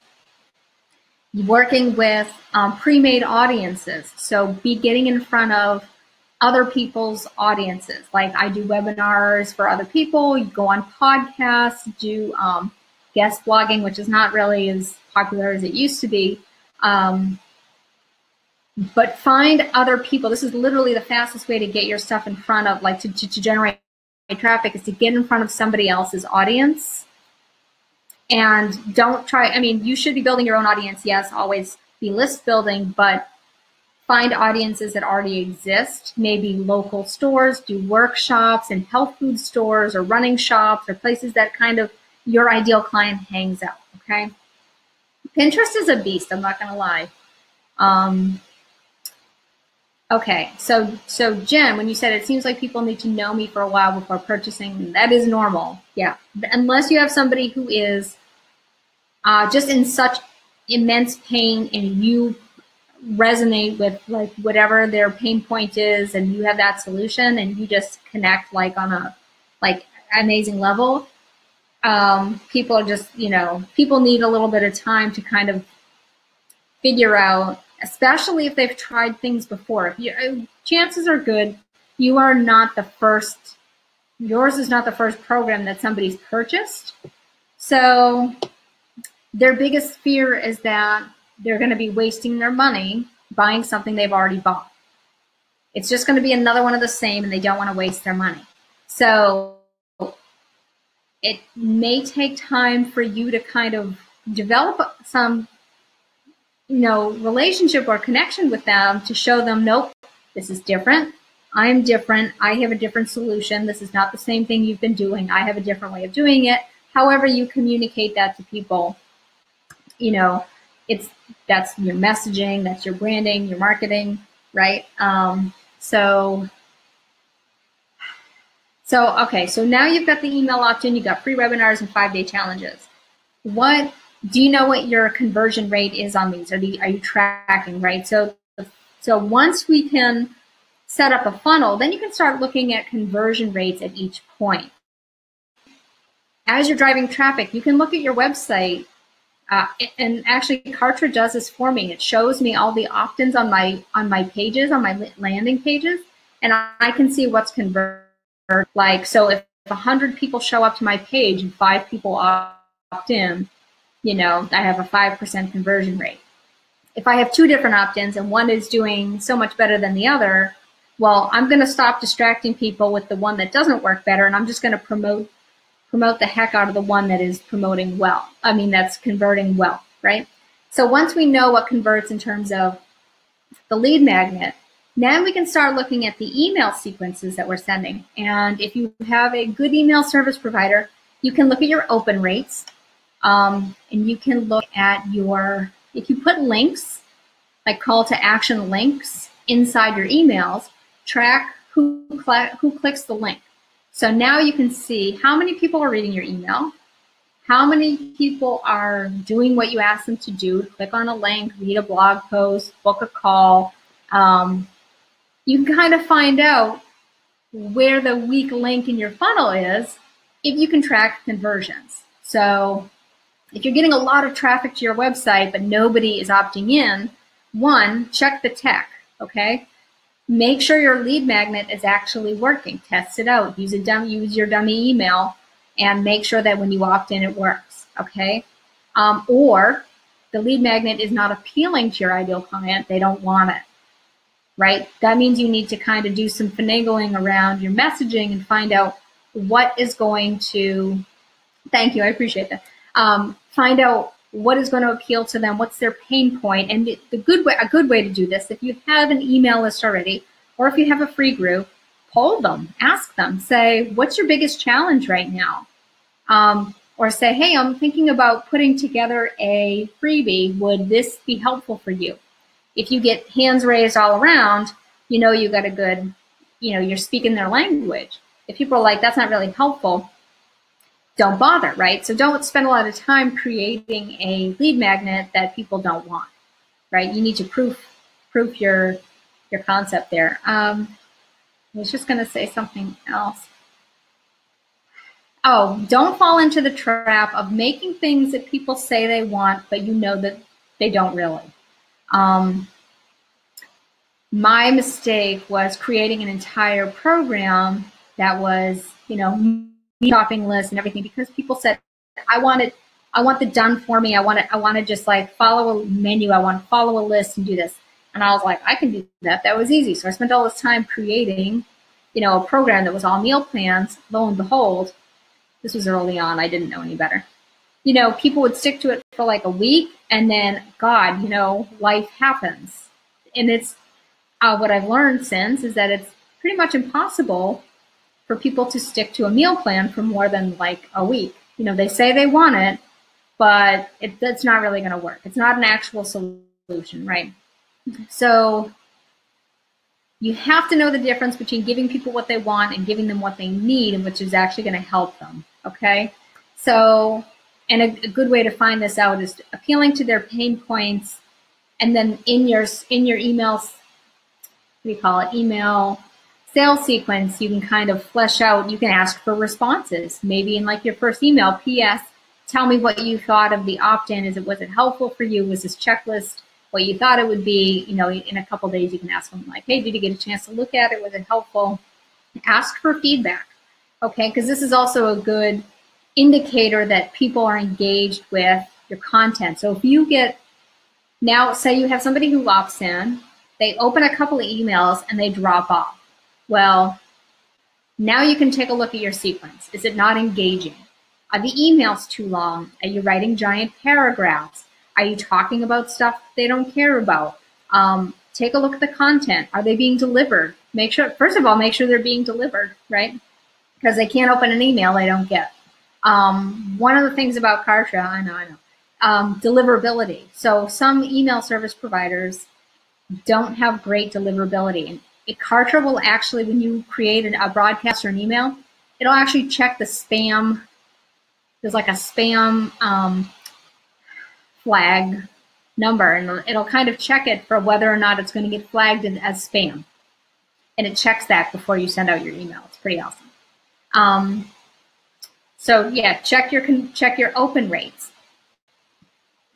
Working with pre-made audiences. So be getting in front of other people's audiences. Like I do webinars for other people, you go on podcasts, do guest blogging, which is not really as popular as it used to be. But find other people. This is literally the fastest way to get your stuff in front of, like to generate traffic, is to get in front of somebody else's audience. And don't try, I mean, you should be building your own audience. Yes, always be list building, but find audiences that already exist. Maybe local stores, do workshops in health food stores or running shops or places that kind of your ideal client hangs out, okay? Pinterest is a beast, I'm not gonna lie. Okay, so Jen, when you said it seems like people need to know me for a while before purchasing, that is normal. Yeah, unless you have somebody who is just in such immense pain and you resonate with like whatever their pain point is and you have that solution and you just connect like on a like amazing level. People are just, people need a little bit of time to kind of figure out, especially if they've tried things before. Chances are good you are not the first, yours is not the first program that somebody's purchased. So their biggest fear is that they're going to be wasting their money buying something they've already bought. It's just going to be another one of the same and they don't want to waste their money. So it may take time for you to kind of develop some relationship or connection with them to show them, nope, this is different. I'm different. I have a different solution. This is not the same thing you've been doing. I have a different way of doing it. However you communicate that to people, that's your messaging, that's your branding, your marketing, right? Okay, so now you've got the email opt-in, you've got free webinars and 5-day challenges. Do you know what your conversion rate is on these? Are you tracking, right? So once we can set up a funnel, then you can start looking at conversion rates at each point. As you're driving traffic, you can look at your website And actually, Kartra does this for me. It shows me all the opt-ins on my pages, on my landing pages, and I can see what's converted. Like, so if 100 people show up to my page and 5 people opt in, you know, I have a 5% conversion rate. If I have 2 different opt-ins and one is doing so much better than the other, well, I'm going to stop distracting people with the one that doesn't work better, and I'm just going to promote the heck out of the one that is promoting well. I mean, that's converting well, right? So once we know what converts in terms of the lead magnet, now we can start looking at the email sequences that we're sending. And if you have a good email service provider, you can look at your open rates, and you can look at your, if you put links, like call to action links inside your emails, track who clicks the link. So now you can see how many people are reading your email, how many people are doing what you ask them to do, click on a link, read a blog post, book a call. You can kind of find out where the weak link in your funnel is if you can track conversions. So if you're getting a lot of traffic to your website but nobody is opting in, one, check the tech, okay? Make sure your lead magnet is actually working. Test it out. Use your dummy email and make sure that when you opt in, it works, okay? Or the lead magnet is not appealing to your ideal client. They don't want it, right? That means you need to kind of do some finagling around your messaging and find out what is going to, thank you, I appreciate that. Find out what is going to appeal to them, what's their pain point, and a good way to do this, if you have an email list already, or if you have a free group, poll them, ask them, say, what's your biggest challenge right now? Or say, hey, I'm thinking about putting together a freebie. Would this be helpful for you? If you get hands raised all around, you know you got a good, you know, you're speaking their language. If people are like, that's not really helpful, don't bother, right? So don't spend a lot of time creating a lead magnet that people don't want, right? You need to proof your concept there. I was just going to say something else. Oh, don't fall into the trap of making things that people say they want, but you know that they don't really. My mistake was creating an entire program that was, you know, shopping list and everything, because people said, I want it done for me. I want to just like follow a menu. I want to follow a list and do this. And I was like, I can do that. That was easy. So I spent all this time creating, you know, a program that was all meal plans. Lo and behold, this was early on. I didn't know any better. You know, people would stick to it for like a week, and then, God, you know, life happens. And it's what I've learned since is that it's pretty much impossible for people to stick to a meal plan for more than like a week. You know, they say they want it, but that's not really going to work. It's not an actual solution, right? So you have to know the difference between giving people what they want and giving them what they need, and which is actually going to help them, okay? So, and a good way to find this out is appealing to their pain points, and then in your emails, what do you call it, email sales sequence, you can kind of flesh out, you can ask for responses. Maybe in like your first email, PS, tell me what you thought of the opt-in. Was it helpful for you? Was this checklist what you thought it would be? You know, in a couple of days, you can ask them like, hey, did you get a chance to look at it? Was it helpful? Ask for feedback, okay? Because this is also a good indicator that people are engaged with your content. So if you get, now say you have somebody who opts in, they open a couple of emails and they drop off. Well, now you can take a look at your sequence. Is it not engaging? Are the emails too long? Are you writing giant paragraphs? Are you talking about stuff they don't care about? Take a look at the content. Are they being delivered? Make sure, first of all, make sure they're being delivered, right? Because they can't open an email they don't get. One of the things about Kartra, I know, deliverability. So some email service providers don't have great deliverability. And Kartra will actually, when you create a broadcast or an email, it'll actually check the spam. There's like a spam flag number, and it'll kind of check it for whether or not it's going to get flagged as spam. And it checks that before you send out your email. It's pretty awesome. So yeah, check your open rates.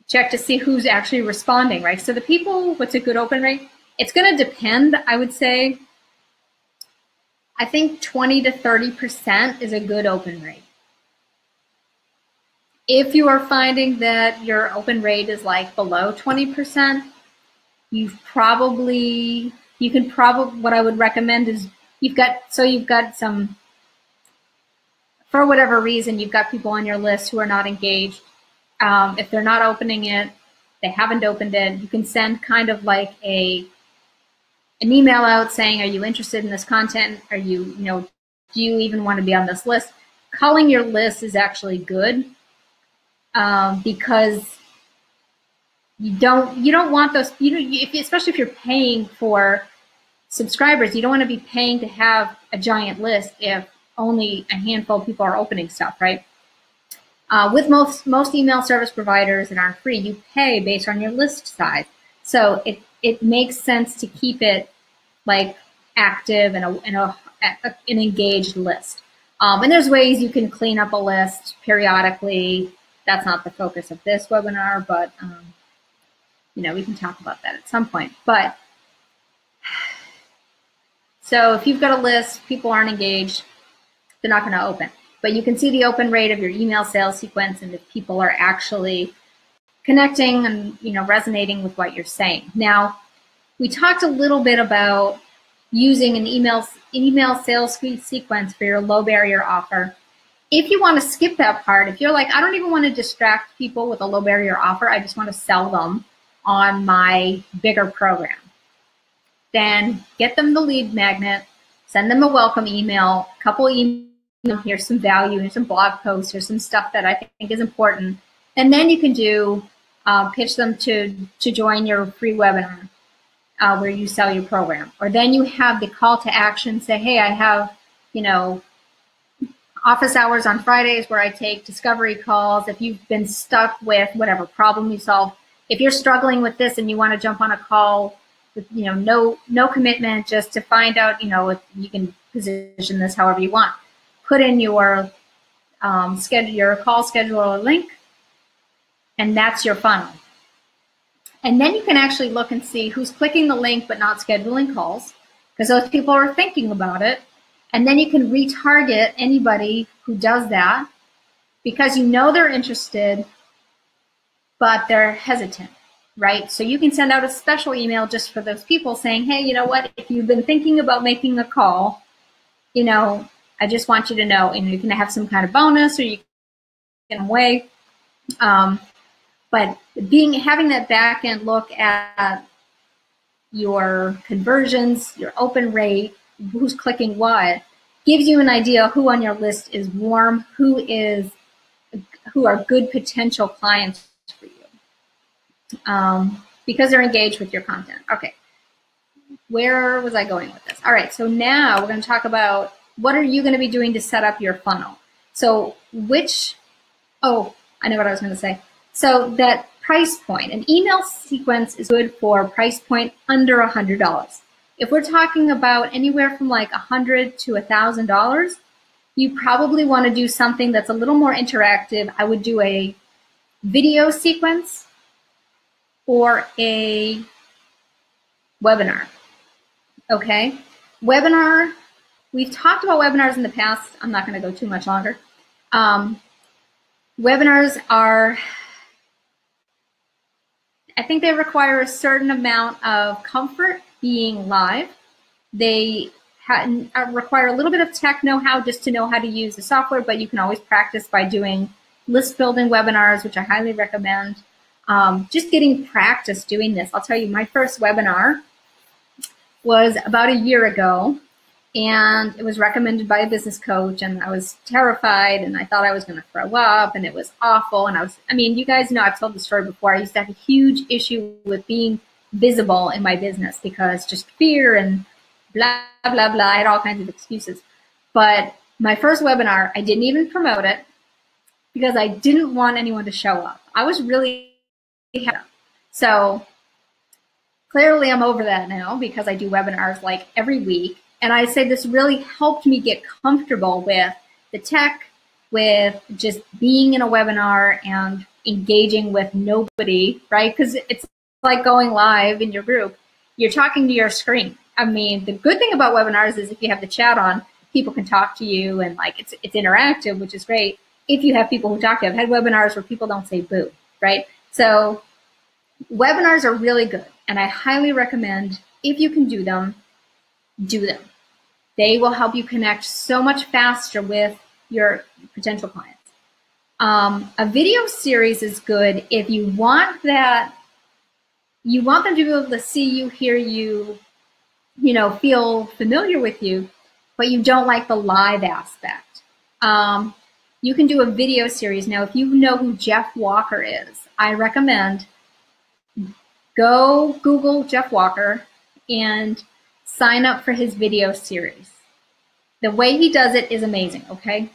check to see who's actually responding, right? So the people, what's a good open rate? It's going to depend, I would say. I think 20 to 30% is a good open rate. If you are finding that your open rate is like below 20%, what I would recommend is you've got some, for whatever reason, you've got people on your list who are not engaged. If they're not opening it, they haven't opened it, you can send kind of like an email out saying, are you interested in this content? Are you, do you even want to be on this list? Calling your list is actually good because you don't want those, especially if you're paying for subscribers, you don't want to be paying to have a giant list if only a handful of people are opening stuff, right? With most email service providers that aren't free, you pay based on your list size. So it makes sense to keep it like active and an engaged list. And there's ways you can clean up a list periodically. That's not the focus of this webinar, but we can talk about that at some point. But so if you've got a list, people aren't engaged, they're not going to open. But you can see the open rate of your email sales sequence and if people are actually connecting and resonating with what you're saying. Now, we talked a little bit about using an email sales sequence for your low barrier offer. If you want to skip that part, if you're like, I don't even want to distract people with a low barrier offer, I just want to sell them on my bigger program, then get them the lead magnet, send them a welcome email, a couple emails, here's some value, here's some blog posts, here's some stuff that I think is important. And then you can do, pitch them to join your free webinar where you sell your program. Or then you have the call to action, say, hey, I have, office hours on Fridays where I take discovery calls. If you've been stuck with whatever problem you solve, if you're struggling with this and you want to jump on a call with, no commitment, just to find out, if you can position this however you want. Put in your call scheduler link, and that's your funnel. And then you can actually look and see who's clicking the link but not scheduling calls, because those people are thinking about it. And then you can retarget anybody who does that because they're interested, but they're hesitant, right? So you can send out a special email just for those people saying, hey, you know what, if you've been thinking about making a call, I just want you to know, you can have some kind of bonus or you can away. But having that back end look at your conversions, your open rate, who's clicking what, gives you an idea who on your list is warm, who are good potential clients for you, because they're engaged with your content. Okay, where was I going with this? All right, so now we're going to talk about what are you going to be doing to set up your funnel. So I know what I was going to say. So that price point, an email sequence is good for a price point under $100. If we're talking about anywhere from like $100 to $1,000, you probably want to do something that's a little more interactive. I would do a video sequence or a webinar. Okay, webinar. We've talked about webinars in the past. I'm not going to go too much longer. Webinars are, I think they require a certain amount of comfort being live. They require a little bit of tech know-how just to know how to use the software, but you can always practice by doing list building webinars, which I highly recommend. Just getting practice doing this. I'll tell you, my first webinar was about a year ago, and it was recommended by a business coach, and I was terrified, and I thought I was going to throw up, and it was awful. And you guys know, I've told the story before, I used to have a huge issue with being visible in my business because just fear and blah, blah, blah. I had all kinds of excuses. But my first webinar, I didn't even promote it because I didn't want anyone to show up. I was really happy. So clearly I'm over that now because I do webinars like every week. And I say this really helped me get comfortable with the tech, with just being in a webinar and engaging with nobody, right? Because it's like going live in your group. You're talking to your screen. I mean, the good thing about webinars is if you have the chat on, people can talk to you, and like it's interactive, which is great. If you have people who talk to you, I've had webinars where people don't say boo, right? So webinars are really good, and I highly recommend, if you can do them, do them. They will help you connect so much faster with your potential clients. A video series is good if you want that, you want them to be able to see you, hear you, feel familiar with you, but you don't like the live aspect. You can do a video series. Now, if you know who Jeff Walker is, I recommend go Google Jeff Walker and sign up for his video series. The way he does it is amazing, okay?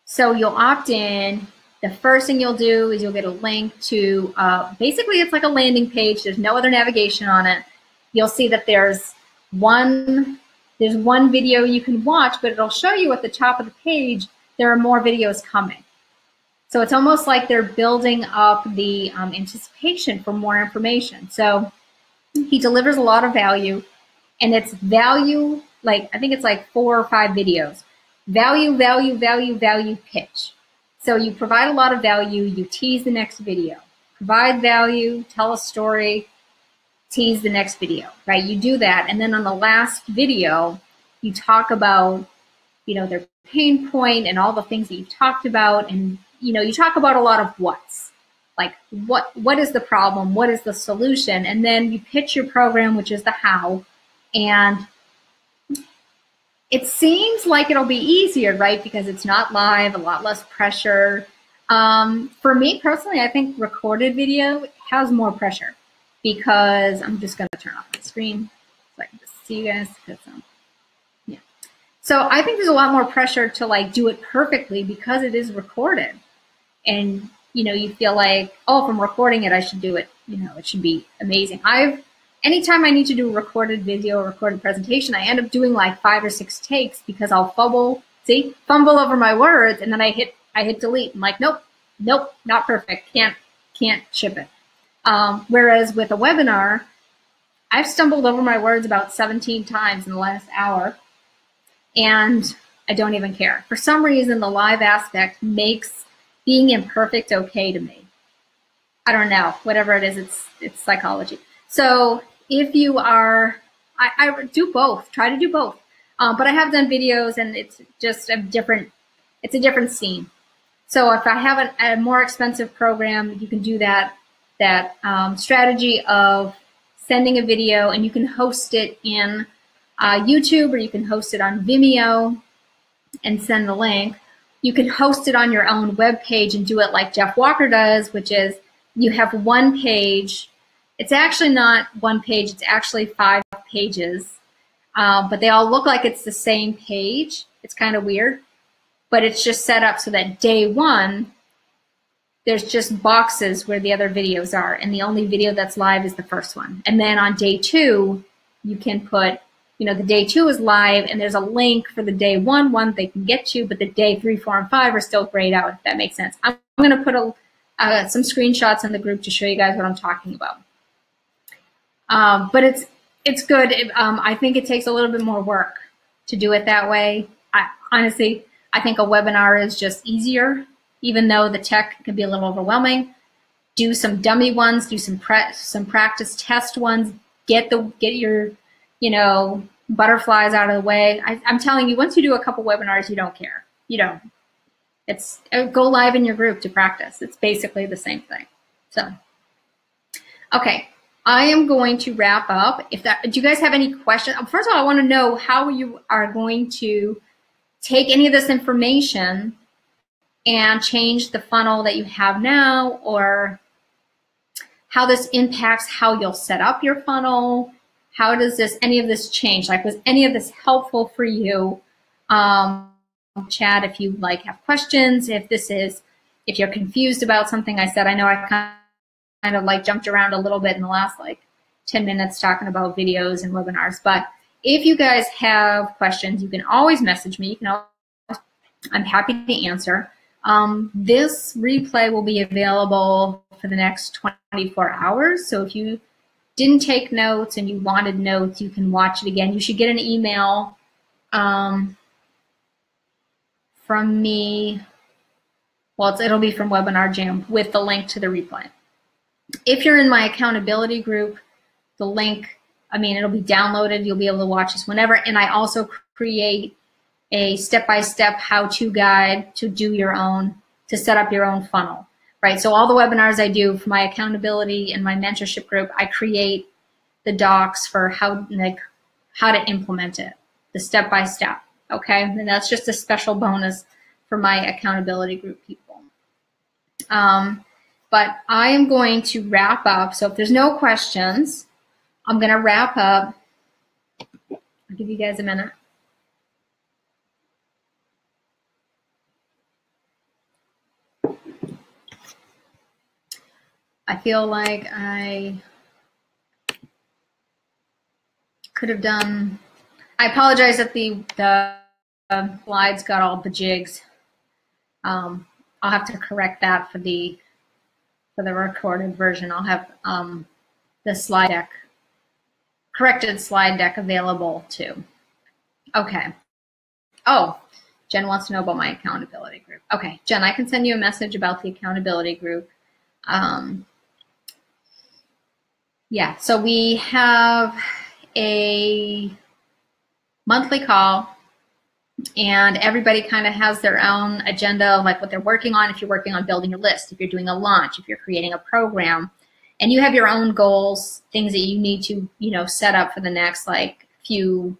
So you'll opt in. The first thing you'll do is you'll get a link to, basically it's like a landing page. There's no other navigation on it. You'll see that there's one video you can watch, but it'll show you at the top of the page there are more videos coming. So it's almost like they're building up the anticipation for more information. So he delivers a lot of value, and it's value, like I think it's like 4 or 5 videos. Value, value, value, value, pitch. So you provide a lot of value, you tease the next video. Provide value, tell a story, tease the next video, right? You do that, and then on the last video, you talk about, their pain point and all the things that you've talked about, and you talk about a lot of what's. Like what is the problem, what is the solution, and then you pitch your program, which is the how, and it seems like it'll be easier, right? Because it's not live, a lot less pressure. For me personally, I think recorded video has more pressure, because I'm just going to turn off my screen so I can just see you guys. Yeah. So I think there's a lot more pressure to like do it perfectly because it is recorded, and you feel like, oh, if I'm recording it, I should do it. It should be amazing. Anytime I need to do a recorded video or recorded presentation, I end up doing like 5 or 6 takes because I'll fumble over my words, and then I hit delete. I'm like, nope, not perfect. Can't ship it. Whereas with a webinar, I've stumbled over my words about 17 times in the last hour, and I don't even care. For some reason, the live aspect makes being imperfect okay to me. I don't know, whatever it is, it's psychology. So if you are, I do both, try to do both. But I have done videos, and it's just a different scene. So if I have a more expensive program, you can do that strategy of sending a video, and you can host it in YouTube, or you can host it on Vimeo and send the link. You can host it on your own web page and do it like Jeff Walker does, which is you have one page. It's actually not one page, it's actually 5 pages, but they all look like it's the same page. It's kind of weird, but it's just set up so that day 1, there's just boxes where the other videos are, and the only video that's live is the first one. And then on day 2, you can put, the day 2 is live, and there's a link for the day 1 one they can get to, but the day 3, 4, and 5 are still grayed out, if that makes sense. I'm going to put some screenshots in the group to show you guys what I'm talking about. But it's good. I think it takes a little bit more work to do it that way. Honestly, I think a webinar is just easier, even though the tech can be a little overwhelming. Do some dummy ones, do some practice test ones, get your, butterflies out of the way. I'm telling you, once you do a couple webinars, you don't care. You don't. It's go live in your group to practice. It's basically the same thing. So, okay. I am going to wrap up. Do you guys have any questions? First of all, I want to know how you are going to take any of this information and change the funnel that you have now, or how this impacts how you'll set up your funnel. How does any of this change? Like, was any of this helpful for you? Chat if you have questions. If you're confused about something I said. I know I kind of jumped around a little bit in the last 10 minutes talking about videos and webinars. But if you guys have questions, you can always message me. I'm happy to answer. This replay will be available for the next 24 hours. So if you didn't take notes and you wanted notes, you can watch it again. You should get an email from me. Well, it'll be from Webinar Jam with the link to the replay. If you're in my accountability group, the link, it'll be downloaded. You'll be able to watch this whenever. And I also create a step-by-step how-to guide to set up your own funnel, right? So all the webinars I do for my accountability and my mentorship group, I create the docs for how to implement it, the step-by-step, okay? And that's just a special bonus for my accountability group people. But I am going to wrap up. So if there's no questions, I'm going to wrap up. I'll give you guys a minute. I feel like I could have done, I apologize that the slides got all bejigs. I'll have to correct that for the recorded version. I'll have the slide deck, corrected slide deck available too. Okay. Oh, Jen wants to know about my accountability group. Okay, Jen, I can send you a message about the accountability group. Yeah, so we have a monthly call, and everybody kind of has their own agenda, like what they're working on. If you're working on building your list, if you're doing a launch, if you're creating a program, and you have your own goals, things that you need to, set up for the next few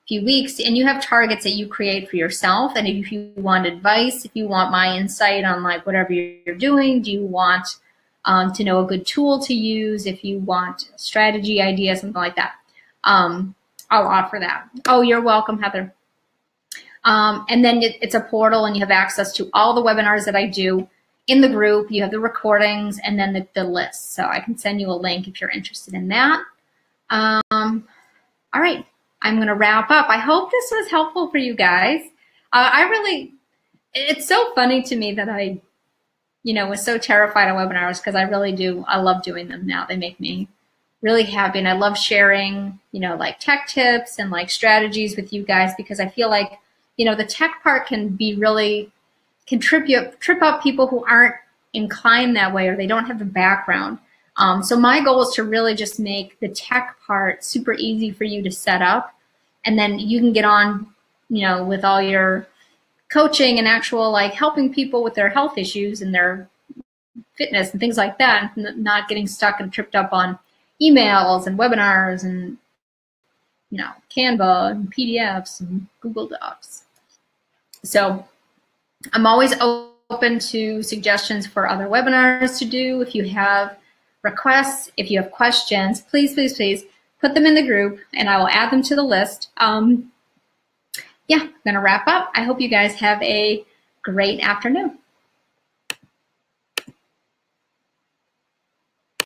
weeks, and you have targets that you create for yourself. And if you want advice, if you want my insight on whatever you're doing, do you want to know a good tool to use, if you want strategy idea, something like that, I'll offer that. Oh, you're welcome, Heather. And then it's a portal, and you have access to all the webinars that I do in the group. You have the recordings and then the list. So I can send you a link if you're interested in that. All right, I'm going to wrap up. I hope this was helpful for you guys. It's so funny to me that I was so terrified of webinars, because I really do. I love doing them now. They make me really happy, and I love sharing, tech tips and strategies with you guys, because I feel like, the tech part can trip up people who aren't inclined that way, or they don't have the background. So my goal is to really just make the tech part super easy for you to set up, and then you can get on, with all your coaching and actual helping people with their health issues and their fitness and things like that, and not getting stuck and tripped up on emails and webinars and Canva and PDFs and Google Docs. So I'm always open to suggestions for other webinars to do. If you have requests, if you have questions, please, please, please put them in the group, and I will add them to the list. Yeah, I'm going to wrap up. I hope you guys have a great afternoon.